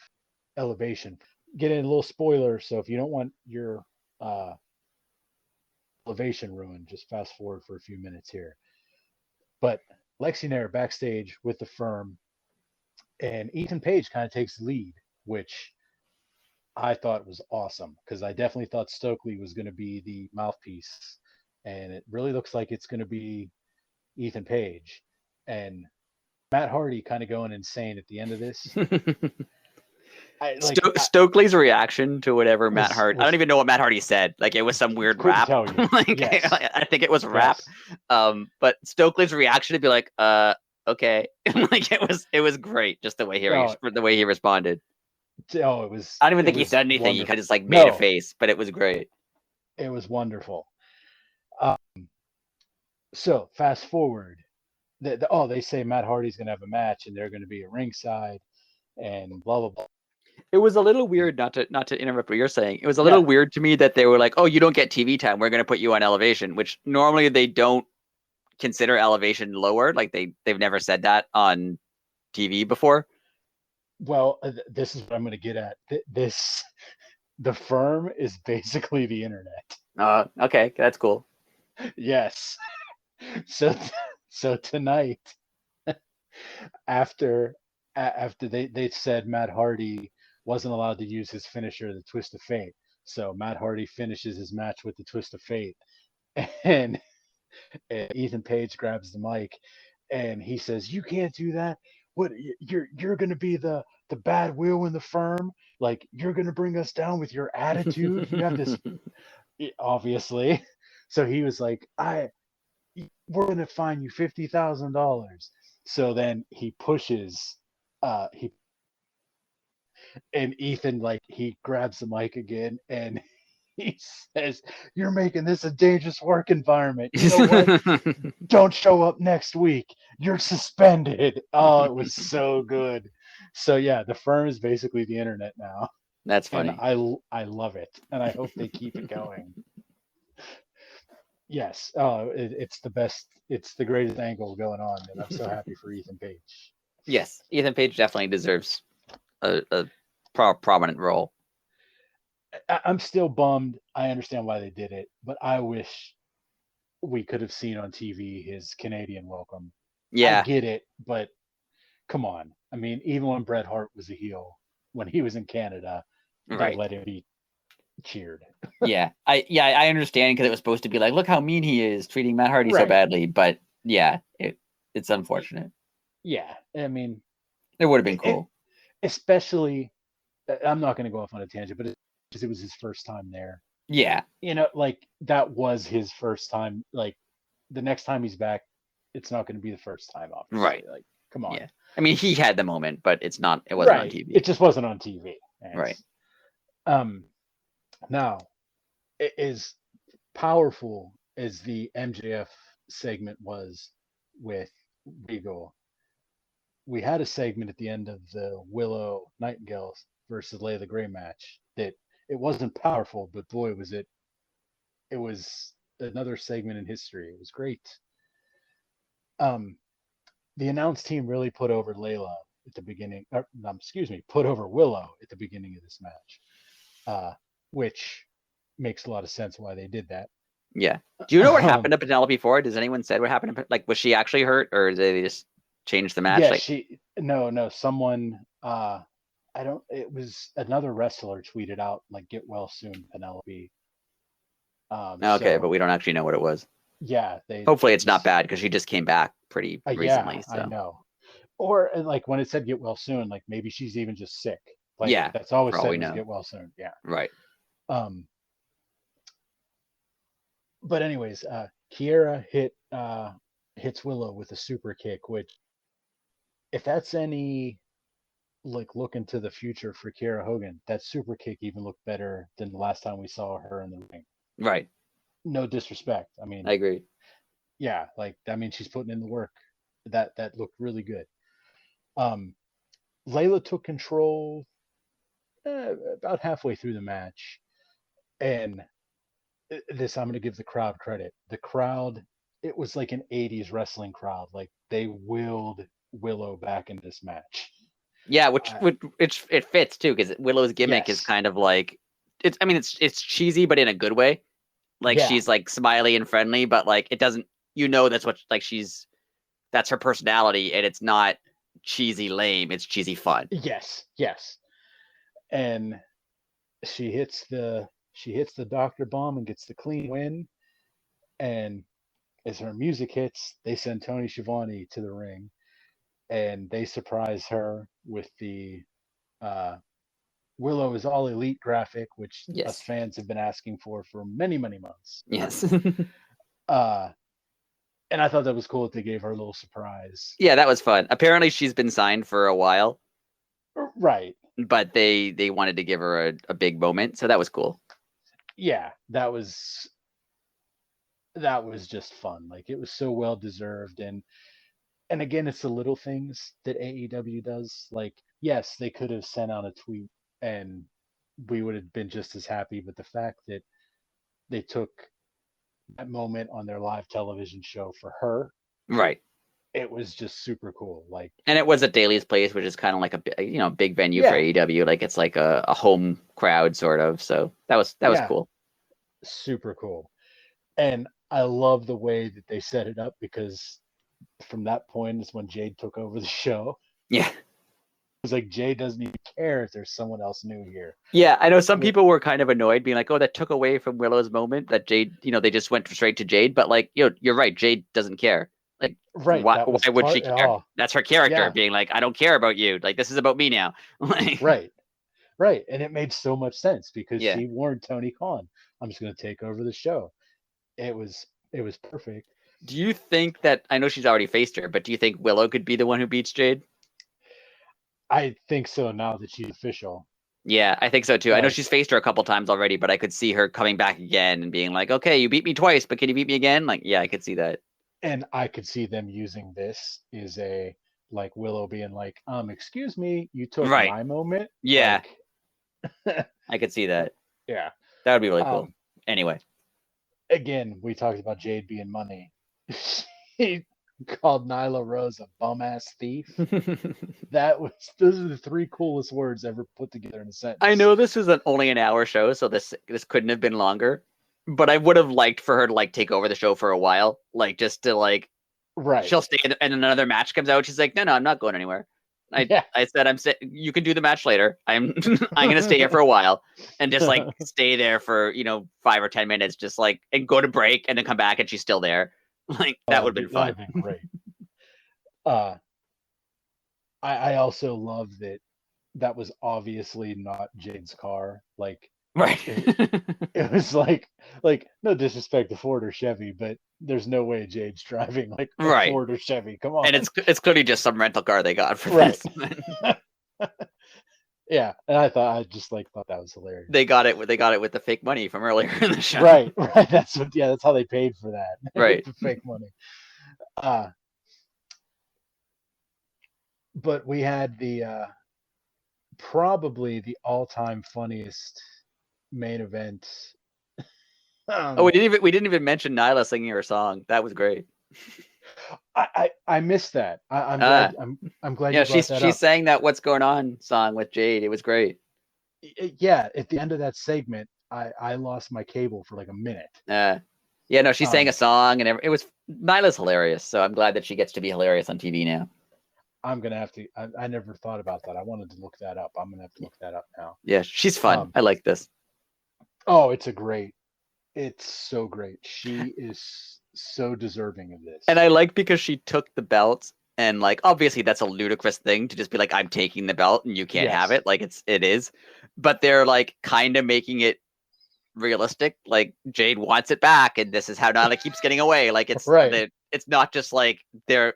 elevation. Get in a little spoiler, so if you don't want your uh, elevation ruined, just fast forward for a few minutes here. But Lexi Nair backstage with the firm, and Ethan Page kind of takes the lead, which I thought was awesome because I definitely thought Stokely was going to be the mouthpiece, and it really looks like it's going to be Ethan Page and Matt Hardy kind of going insane at the end of this. I Stokely's reaction to whatever Matt Hardy. I don't was even know what Matt Hardy said. Like it was some weird couldn't rap. tell you. Like Yes, I think it was rap. yes. But Stokely's reaction to be like, okay, like it was great. Just Oh, the way he responded. oh, I don't even it think he was said anything. He kind of wonderful. just like made a No, face, but it was great. it was wonderful. Uh, so fast forward. They say Matt Hardy's going to have a match and they're going to be at ringside and blah blah blah. It was a little weird, not to interrupt what you're saying. It was a little Yeah. weird to me that they were like, "Oh, you don't get TV time. We're going to put you on Elevation," which normally they don't consider Elevation lower. Like they've never said that on TV before. Well, this is what I'm going to get at. The firm is basically the internet. Okay, that's cool. Yes. So so tonight after after they said Matt Hardy wasn't allowed to use his finisher, the Twist of Fate. So Matt Hardy finishes his match with the Twist of Fate, and, and Ethan Page grabs the mic, and he says, "You can't do that. What you're going to be the bad wheel in the firm? Like you're going to bring us down with your attitude? You have this obviously." So he was like, we're going to fine you $50,000. So then he pushes, he and Ethan like he grabs the mic again and he says, "You're making this a dangerous work environment. You know what? Don't show up next week. You're suspended." Oh, it was so good. So yeah, the firm is basically the internet now, That's and funny. I love it, and I hope they keep it going. Yes, it's the best. It's the greatest angle going on, and I'm so happy for Ethan Page. Yes, Ethan Page definitely deserves a prominent role. I'm still bummed. I understand why they did it, but I wish we could have seen on TV his Canadian welcome. I Yeah, get it, but come on. I mean, even when Bret Hart was a heel, when he was in Canada, that right. let him be cheered. I understand because it was supposed to be like, look how mean he is treating Matt Hardy so Right. badly, but yeah, it's unfortunate. Yeah. I mean, It would have been it, cool. especially, I'm not going to go off on a tangent, but because it was his first time there. Yeah, Like that was his first time. Like the next time he's back, it's not going to be the first time, obviously. right. Like, come on. Yeah. I mean, he had the moment, but it wasn't on Right. TV. It just wasn't on TV. And Right. um now as powerful as the MJF segment was with Regal, we had a segment at the end of the Willow Nightingale versus Layla Gray match that it wasn't powerful, but boy was it was another segment in history. It was great. Um the announce team really put over Layla at the beginning, or, excuse me, put over Willow at the beginning of this match, which makes a lot of sense why they did that. Yeah. Do you know what Um, happened to Penelope Ford? Does anyone said what happened to like was she actually hurt or did they just change the match? yeah, Like no, someone, I don't, it was another wrestler tweeted out, like, get well soon, Penelope. okay, but So we don't actually know what it was. yeah, Hopefully it's not bad because she just came back pretty yeah, recently. I So know. Or like when it said get well soon, like maybe she's even just sick. Like yeah, that's always for all said we was know. get well soon. Yeah. Right. Um, but anyways, Kiera hits Willow with a super kick, which if that's any like look into the future for Kiera Hogan, that super kick even looked better than the last time we saw her in the ring. Right. No disrespect. I I mean, agree. yeah, like I mean she's putting in the work. That looked really good. Um, Layla took control about halfway through the match, and this I'm going to give the crowd credit. The crowd, it was like an '80s wrestling crowd. Like they willed Willow back in this match. Yeah, Uh, which it fits too because Willow's gimmick is yes, kind of like it's. I mean, it's cheesy, but in a good way. Like yeah, she's like smiley and friendly, but like it doesn't. That's what like that's her personality, and it's not cheesy lame. It's cheesy fun. yes, and she hits the Doctor Bomb and gets the clean win. And as her music hits, they send Tony Schiavone to the ring, and they surprise her with the uh, Willow is all elite graphic, which us Yes. fans have been asking for many months. Yes. Uh, and I thought that was cool that they gave her a little surprise. Yeah, that was fun. Apparently, she's been signed for a while, Right. but they wanted to give her a big moment, so that was cool. Yeah, that was just fun. Like it was so well deserved, and again, it's the little things that AEW does. Like, yes, they could have sent out a tweet and we would have been just as happy, but the fact that they took that moment on their live television show for her, Right. it was just super cool. Like, And it was at Daly's Place, which is kind of like a big venue for yeah, AEW. Like it's like a home crowd sort of. So that was yeah, cool. super cool. And I love the way that they set it up because from that point is when Jade took over the show. Yeah. It was like Jade doesn't even care if there's someone else new here. Yeah, I know some people were kind of annoyed, being like, "Oh, that took away from Willow's moment." That Jade, they just went straight to Jade. But like, you're right. Jade doesn't care. Like, Right, why? that was Why would she part. care? Oh, That's her character, yeah, being like, "I don't care about you. Like, this is about me now." Like, right. Right. And it made so much sense because yeah. she warned Tony Khan, I'm just going to take over the show. It was perfect. Do you think that I know she's already faced her, but do you think Willow could be the one who beats Jade? I think so now that she's official. Yeah, I think so too. I know Like, she's faced her a couple times already, but I could see her coming back again and being like, "Okay, you beat me twice, but can you beat me again?" Like, yeah, I could see that. and I could see them using this as a like Willow being like, excuse me, you took Right. my moment. Yeah, Like, I could see that. yeah. That would be really cool. Anyway. Again, we talked about Jade being money. She called Nyla Rose a bum ass thief. Those are the three coolest words ever put together in a sentence. I know this is only an hour show, so this couldn't have been longer. But I would have liked for her to like take over the show for a while, like just to like Right. She'll stay, and another match comes out. She's like, no, I'm not going anywhere. I said, you can do the match later. I'm gonna stay here for a while and just like stay there for 5 or 10 minutes, just like and go to break and then come back and she's still there. Like that would have been fun. That'd be great. I also love that was obviously not Jade's car. Like Right. it was like no disrespect to Ford or Chevy, but there's no way Jade's driving like a Right. Ford or Chevy. Come on. And it's clearly just some rental car they got for Right. this. Yeah, and I thought that was hilarious. They got it with the fake money from earlier in the show. Right. That's how they paid for that. Right. The fake money. But we had the probably the all-time funniest main event. We didn't even mention Nyla singing her song. That was great. I missed that. I'm glad. I'm glad. Yeah, you brought that up. She sang that "What's Going On" song with Jade. It was great. Yeah, at the end of that segment, I lost my cable for like a minute. Yeah, no, she sang a song, and it was Nyla's hilarious. So I'm glad that she gets to be hilarious on TV now. I'm gonna have to. I never thought about that. I wanted to look that up. I'm gonna have to look that up now. Yeah, she's fun. I like this. Oh, it's so great. She is so deserving of this. And I like because she took the belt, and like obviously that's a ludicrous thing to just be like, I'm taking the belt and you can't have it. Like it is, but they're like kind of making it realistic. Like Jade wants it back, and this is how Nyla keeps getting away. Like it's right. It's not just like they're.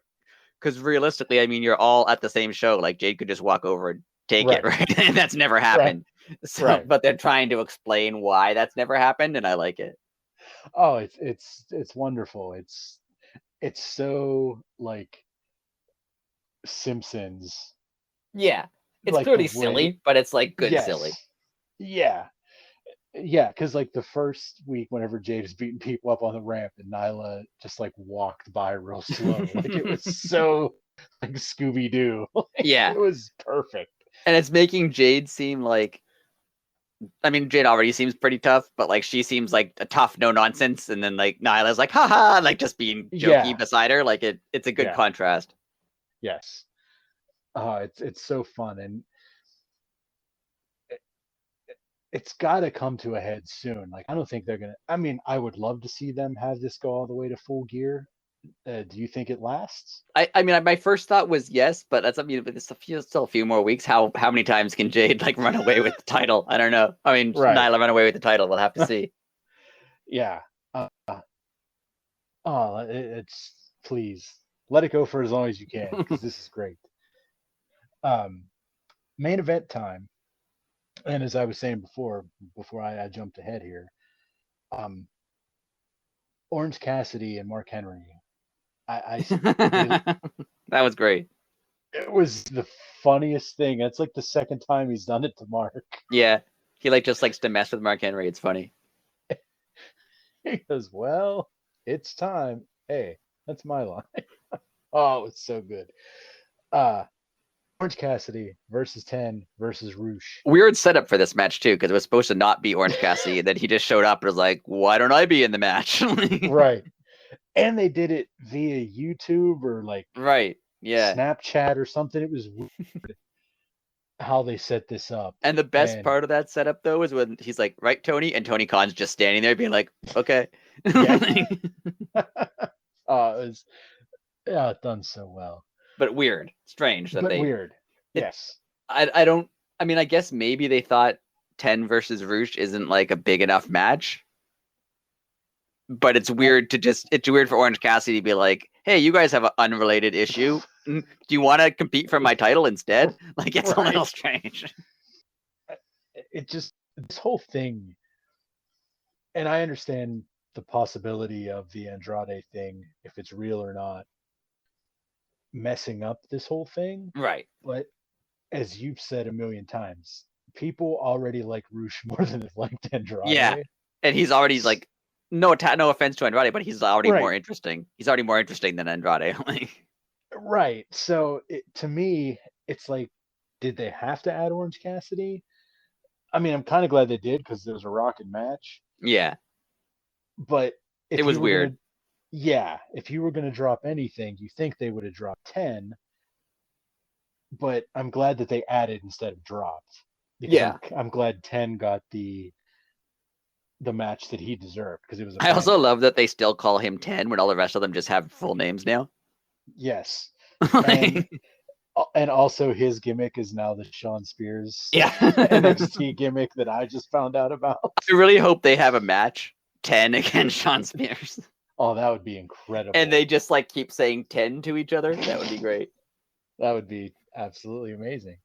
Because realistically, I mean, you're all at the same show. Like Jade could just walk over and take it, right? And that's never happened. Right. So, but they're trying to explain why that's never happened, and I like it. Oh, it's wonderful. It's so like Simpsons. Yeah, it's like clearly silly, but it's like good silly. Yeah. Yeah, because like the first week, whenever Jade is beating people up on the ramp, and Nyla just like walked by real slow, like it was so like Scooby Doo. Yeah, it was perfect. And it's making Jade seem like, I mean, Jade already seems pretty tough, but like she seems like a tough, no nonsense, and then like Nyla's like, haha, like just being jokey beside her. Like it's a good contrast. Yes. It's so fun, and it's got to come to a head soon. Like, I don't think they're gonna. I mean, I would love to see them have this go all the way to Full Gear. Do you think it lasts? I mean, my first thought was yes, but that's it's still a few more weeks. How many times can Jade like run away with the title? I don't know. I mean, Nyla run away with the title. We'll have to see. Yeah. It's please let it go for as long as you can, because this is great. Main event time. And as I was saying before I jumped ahead here, Orange Cassidy and Mark Henry. That was great. It was the funniest thing. It's like the second time he's done it to Mark. Yeah, he like just likes to mess with Mark Henry. It's funny. He goes, "Well, it's time. Hey, that's my line." Oh, it's so good. Orange Cassidy versus 10 versus Roosh. Weird setup for this match too, because it was supposed to not be Orange Cassidy, and then he just showed up and was like, "Why don't I be in the match?" Right. And they did it via YouTube or like Snapchat or something. It was weird how they set this up. And the best part of that setup though is when he's like, "Right, Tony," and Tony Khan's just standing there being like, "Okay." Yeah. It was done so well. But weird, strange that weird. Yes. I mean, I guess maybe they thought 10 versus Roosh isn't like a big enough match. But it's weird for Orange Cassidy to be like, "Hey, you guys have an unrelated issue. Do you want to compete for my title instead?" Like, it's a little strange. It just, this whole thing, and I understand the possibility of the Andrade thing, if it's real or not, messing up this whole thing. Right. But as you've said a million times, people already like Roosh more than they've liked Andrade. Yeah. And he's already like, no offense to Andrade, but he's already more interesting. He's already more interesting than Andrade. Right. So to me, it's like, did they have to add Orange Cassidy? I mean, I'm kind of glad they did, because there was a rocking match. Yeah. But it was weird. yeah, if you were going to drop anything, you think they would have dropped 10, but I'm glad that they added instead of dropped because Yeah. I'm glad 10 got the match that he deserved because it was a I also banger. love that they still call him 10 when all the rest of them just have full names now. Yes. And Like, and also his gimmick is now the Sean Spears yeah. NXT gimmick that I just found out about. I really hope they have a match 10 against Sean Spears. Oh, that would be And incredible. they just like keep saying 10 to each other. That would be great. That would be absolutely amazing.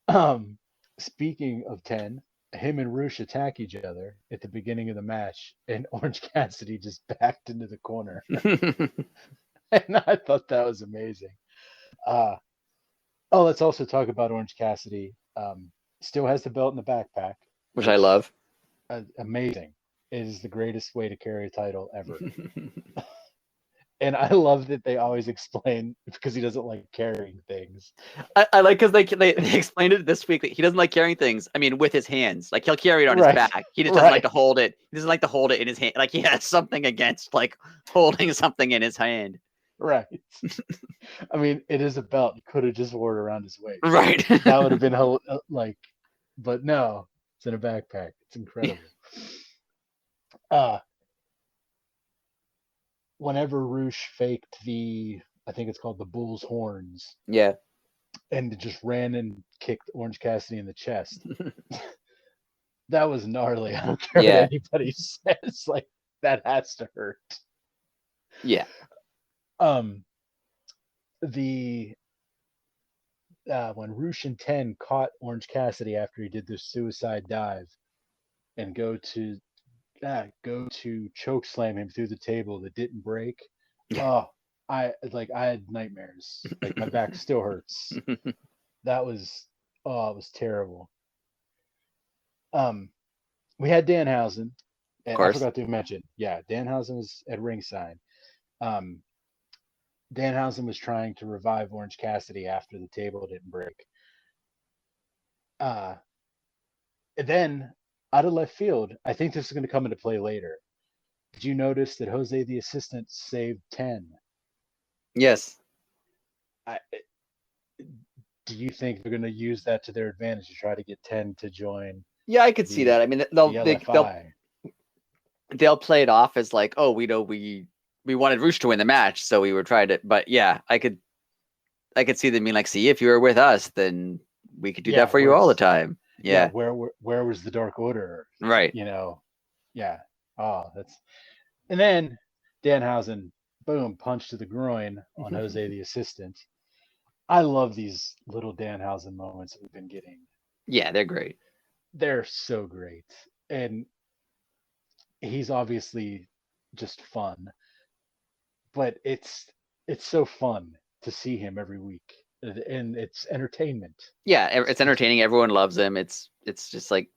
Um, Speaking of 10, him and Roosh attack each other at the beginning of the match, and Orange Cassidy just backed into the corner. And I thought that was amazing. Uh, oh, let's also talk about Orange Cassidy. Still has the belt in the backpack, Which I which love. amazing. It is the greatest way to carry a title ever. And I love that they always explain because he doesn't like carrying things. I like because they explained it this week that he doesn't like carrying things. I mean, with his hands, like he'll carry it on his Right, back. He just doesn't like right, to hold it. He doesn't like to hold it in his hand. Like he has something against like holding something in his hand. right. I mean, it is a belt. He could have just wore it around his waist. Right. That would have been like, but no, it's in a backpack. It's incredible. Uh, Whenever Roosh faked I think it's called the bull's horns, Yeah. and just ran and kicked Orange Cassidy in the chest. That was gnarly. I don't care what Yeah. anybody says. Like that has to hurt. Yeah. Um, the When Roosh and 10 caught Orange Cassidy after he did the suicide dive and go to choke slam him through the table that didn't break. Oh, I had nightmares. Like my back still hurts. That was it was terrible. Um, we had Danhausen, Of and I course. forgot to mention, yeah, Danhausen was at ringside. Um, Danhausen was trying to revive Orange Cassidy after the table didn't break. Uh, and then out of left field, I think this is going to come into play later. Did you notice that Jose the assistant saved 10? Yes. I, do you think they're going to use that to their advantage to try to get 10 to join Yeah, I could see the that. I mean, the LFI? they'll play it off as like, oh, we know we wanted Roosh to win the match, so we were trying to. But yeah, I could see them being like, see, if you were with us, then we could do that Yeah, for you all the time. yeah, Yeah. where was the Dark Order? Right. You know, yeah. Oh, that's and then Danhausen, boom, punch to the groin on Jose the assistant. I love these little Danhausen moments that we've been getting. Yeah, they're great. They're so great, and he's obviously just fun, but it's so fun to see him every week, and it's entertainment. Yeah, it's It's entertaining. Everyone loves him. It's just like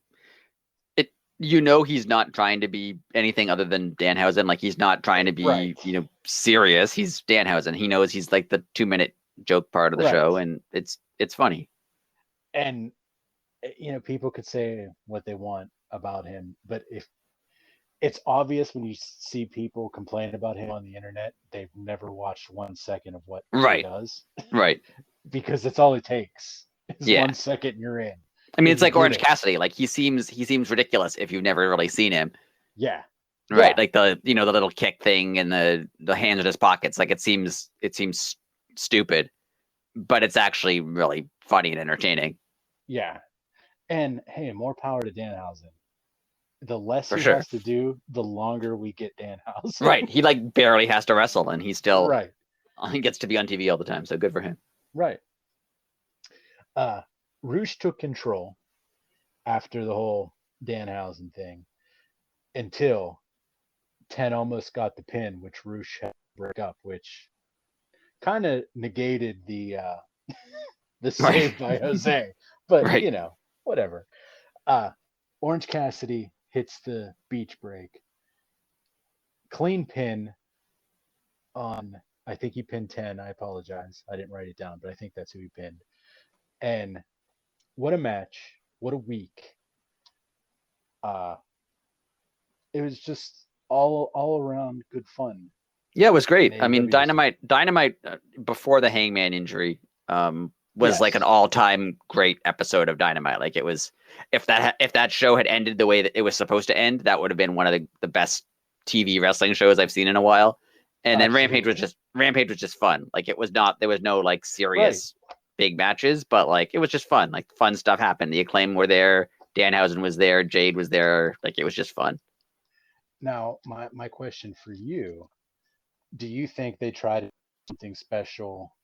it. You know, he's not trying to be anything other than Danhausen. Like he's not trying to right, be serious. He's Danhausen. He knows he's like the 2 minute joke part of the right, show, and it's funny. and people could say what they want about him, but if it's obvious when you see people complain about him on the internet, they've never watched 1 second of what he Right. does Right. because that's all it takes is Yeah. 1 second and you're in I mean, and it's you like get Orange it. Cassidy. Like he seems ridiculous if you've never really seen him. Yeah, Right. yeah, Like the little kick thing and the hands in his pockets. Like it seems stupid, but it's actually really funny and entertaining. yeah. And hey, more power to Danhausen. The less For he sure. has to do, the longer we get Danhausen. Right. He like barely has to wrestle and Right, he gets to be on TV all the time. So good for him. right. Uh, Roosh took control after the whole Danhausen thing until 10 almost got the pin, which Roosh had to break up, which kind of negated the Right. save by Jose. But Right. whatever. Uh, Orange Cassidy hits the beach break, clean pin on. I think he pinned 10. I apologize. I didn't write it down, but I think that's who he pinned. And what a match! What a week! Uh, it was just all around good fun. Yeah, it was great. And I mean, AEW just did. Dynamite before the Hangman injury was like an Yes. all-time great episode of Dynamite. Like it was, if that show had ended the way that it was supposed to end, that would have been one of the best TV wrestling shows I've seen in a while. And then Absolutely. Rampage was just fun. Like it was not, there was no like Right. serious big matches, but like it was just fun. Like fun stuff happened. The Acclaim were there, Danhausen was there, Jade was there. Like it was just fun. Now, my question for you, do you think they tried something special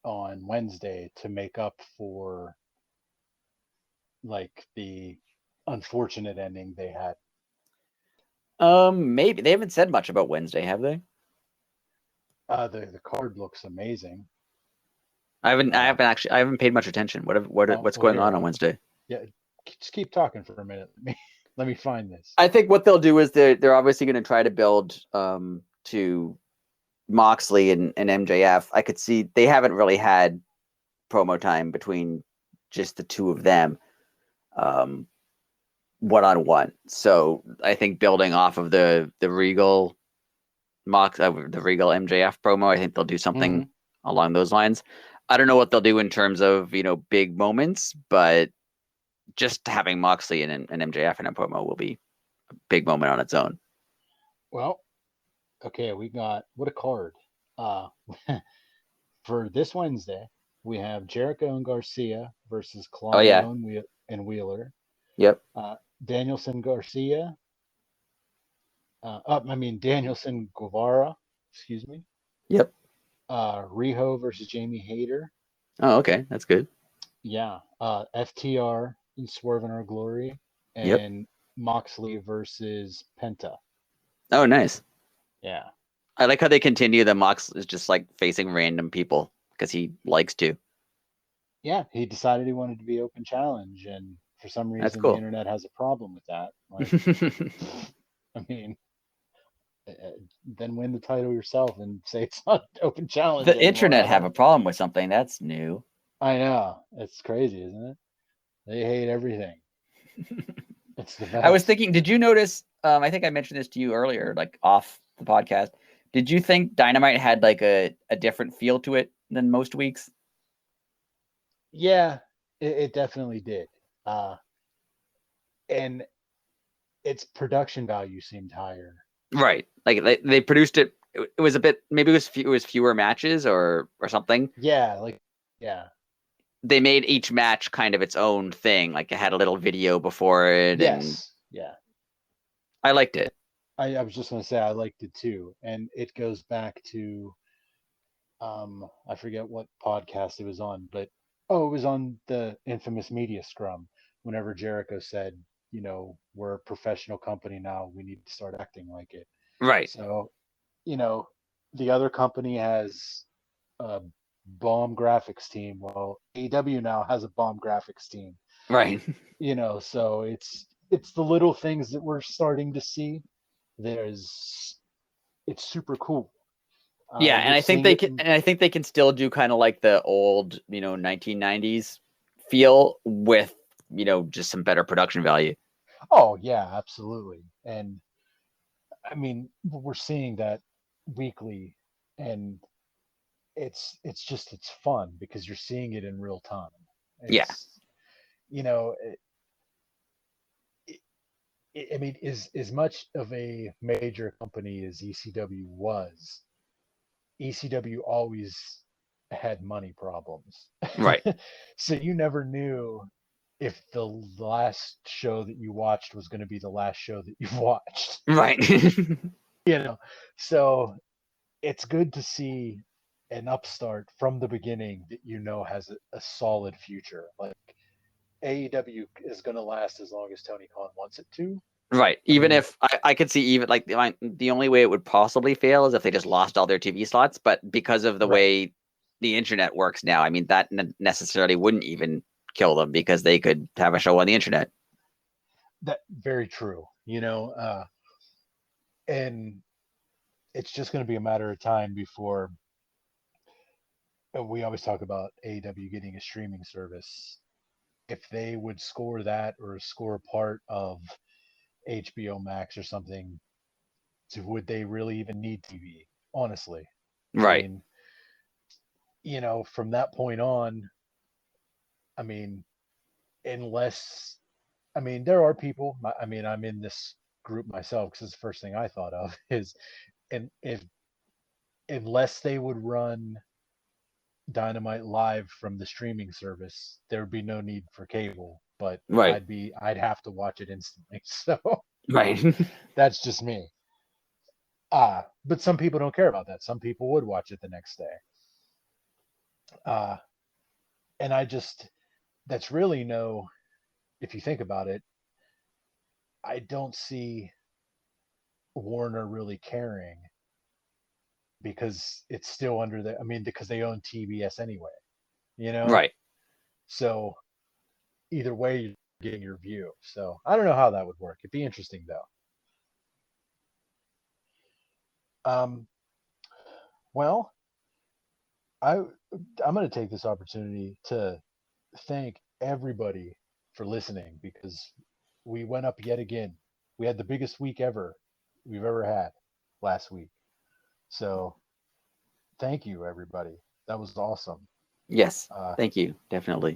on Wednesday to make up for like the unfortunate ending they had? Maybe they haven't said much about Wednesday, have they? The card looks amazing. I haven't paid much attention. Oh, What's well, going here, on Wednesday? yeah, just keep talking for a minute. Let me find this. I think what they'll do is they're obviously going to try to build to Moxley and MJF. I could see they haven't really had promo time between just the two of them, one on one. So I think building off of the Regal the Regal MJF promo, I think they'll do something Hmm. along those lines. I don't know what they'll do in terms of big moments, but just having Moxley and MJF in a promo will be a big moment on its own. Well, okay, we got what a card. Uh, for this Wednesday, we have Jericho and Garcia versus Oh yeah, Claudio and Wheeler. yep, Danielson Garcia. I mean Danielson Guevara. Excuse me. yep. Riho versus Jamie Hayter. Oh okay, that's good. Yeah. FTR and Swerve in Our Glory, Yep. and Moxley versus Penta. Oh nice. Yeah. I like how they continue that Mox is just like facing random people because he likes to. Yeah. He decided he wanted to be open challenge, and for some That's reason the cool. internet has a problem with that. Like, I mean, then win the title yourself and say it's not open challenge The anymore. internet I have don't. a problem with something that's new. I know it's crazy, isn't it? They hate everything. It's the I was best. thinking, did you notice? I think I mentioned this to you earlier, like off the podcast. Did you think Dynamite had like a different feel to it than most weeks? Yeah, it definitely did. Uh, and its production value seemed higher. Right. Like they produced it. It was a bit maybe it was fewer matches or something. Yeah, like yeah. They made each match kind of its own thing. Like it had a little video before it, and Yes. Yeah. I liked it. I was just gonna say I liked it too. And it goes back to I forget what podcast it was on, but oh, it was on the infamous media scrum whenever Jericho said, we're a professional company now, we need to start acting like it. Right. So, you know, the other company has a bomb graphics team. Well, AEW now has a bomb graphics team. Right. So it's the little things that we're starting to see. There's it's super cool. Yeah, and You're seeing it. I think they can still do kind of like the old, 1990s feel with, just some better production value. Oh yeah, absolutely. And I mean, we're seeing that weekly, and it's fun because you're seeing it in real time. Yeah. It's you know, I mean, is as much of a major company as ECW was, ECW always had money problems. Right. So you never knew if the last show that you watched was going to be the last show that you've watched. Right. You know, so it's good to see an upstart from the beginning that has a solid future. Like AEW is going to last as long as Tony Khan wants it to. Right. I Even mean, if I could see even like the only way it would possibly fail is if they just lost all their TV slots. But because of the right. way the internet works now, I mean, that necessarily wouldn't even kill them because they could have a show on the internet. That very true. And it's just going to be a matter of time before we always talk about AEW getting a streaming service. If they would score that or score part of HBO Max or something, would they really even need TV? Honestly, Right. I mean, you know, from that point on, I mean, unless, I mean, there are people. I mean, I'm in this group myself because it's the first thing I thought of is, and if unless they would run Dynamite live from the streaming service, there would be no need for cable. But Right. I'd have to watch it instantly. So Right. that's just me. But some people don't care about that. Some people would watch it the next day. Uh, and I just, that's really no, if you think about it, I don't see Warner really caring because it's still under the, I mean, because they own TBS anyway, you know? Right. So either way, you're getting your view. So I don't know how that would work. It'd be interesting though. Um, well, I I'm going to take this opportunity to thank everybody for listening because we went up yet again. We had the biggest week ever we've ever had last week. So thank you, everybody. That was awesome. Yes. Uh, Thank you. Definitely.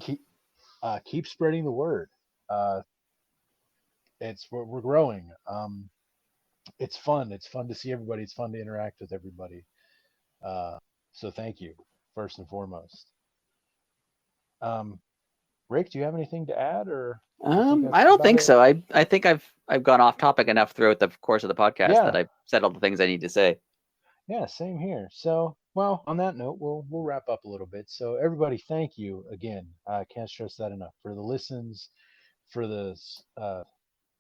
keep spreading the word. Uh, we're growing. It's fun. It's fun to see everybody. It's fun to interact with everybody. Uh, so thank you first and foremost. Um, Rick, do you have anything to add, or you think I that's don't about think it? so. I think I've gone off topic enough throughout the course of the podcast that Yeah, I've said all the things I need to say. yeah, same here. So, well, on that note, we'll wrap up a little bit. So, everybody, thank you again. I can't stress that enough for the listens, for the uh,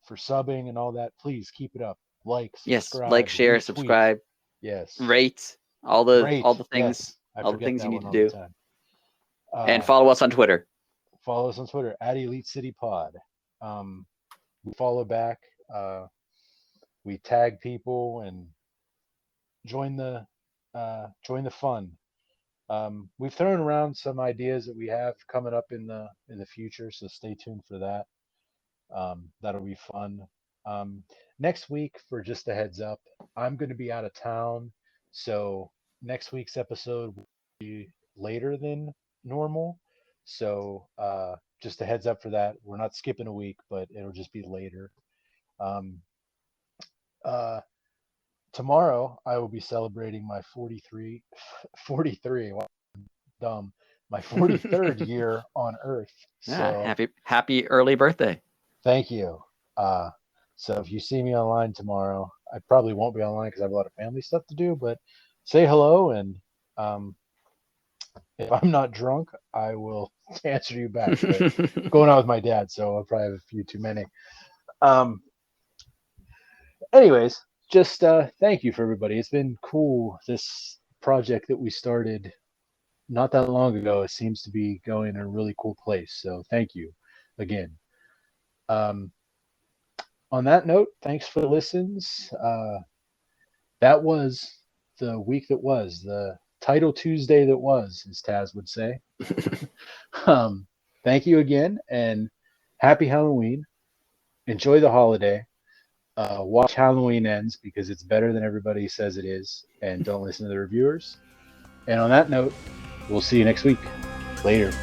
for subbing and all that. Please keep it up. Like, Yes. Like, subscribe, share, retweet. subscribe, Yes, rate, all rate. the things, Yes, I all the forget things you that need one to all the do. time. And Uh, follow us on Twitter. follow us on Twitter at Elite City Pod. We follow back. We tag people and join the join the fun. We've thrown around some ideas that we have coming up in the future, so stay tuned for that. That'll be fun. Next week, for just a heads up, I'm going to be out of town, so next week's episode will be later than normal. So just a heads up for that. We're not skipping a week, but it'll just be later. Um, uh, Tomorrow, I will be celebrating my 43, wow, dumb, my 43rd year on Earth. Yeah, So happy early birthday. thank you. Uh, so if you see me online tomorrow, I probably won't be online because I have a lot of family stuff to do, but say hello. And um, if I'm not drunk, I will answer you back. But going out with my dad, so I'll probably have a few too many. Um, Anyways, just thank you for everybody. It's been cool. This project that we started not that long ago, it seems to be going in a really cool place. So thank you again. Um, on that note, thanks for the listens. That was the week that was, the title Tuesday that was, as Taz would say. um, Thank you again, and happy Halloween. Enjoy the holiday. Watch Halloween Ends because it's better than everybody says it is, and don't listen to the reviewers. And on that note, we'll see you next week. Later.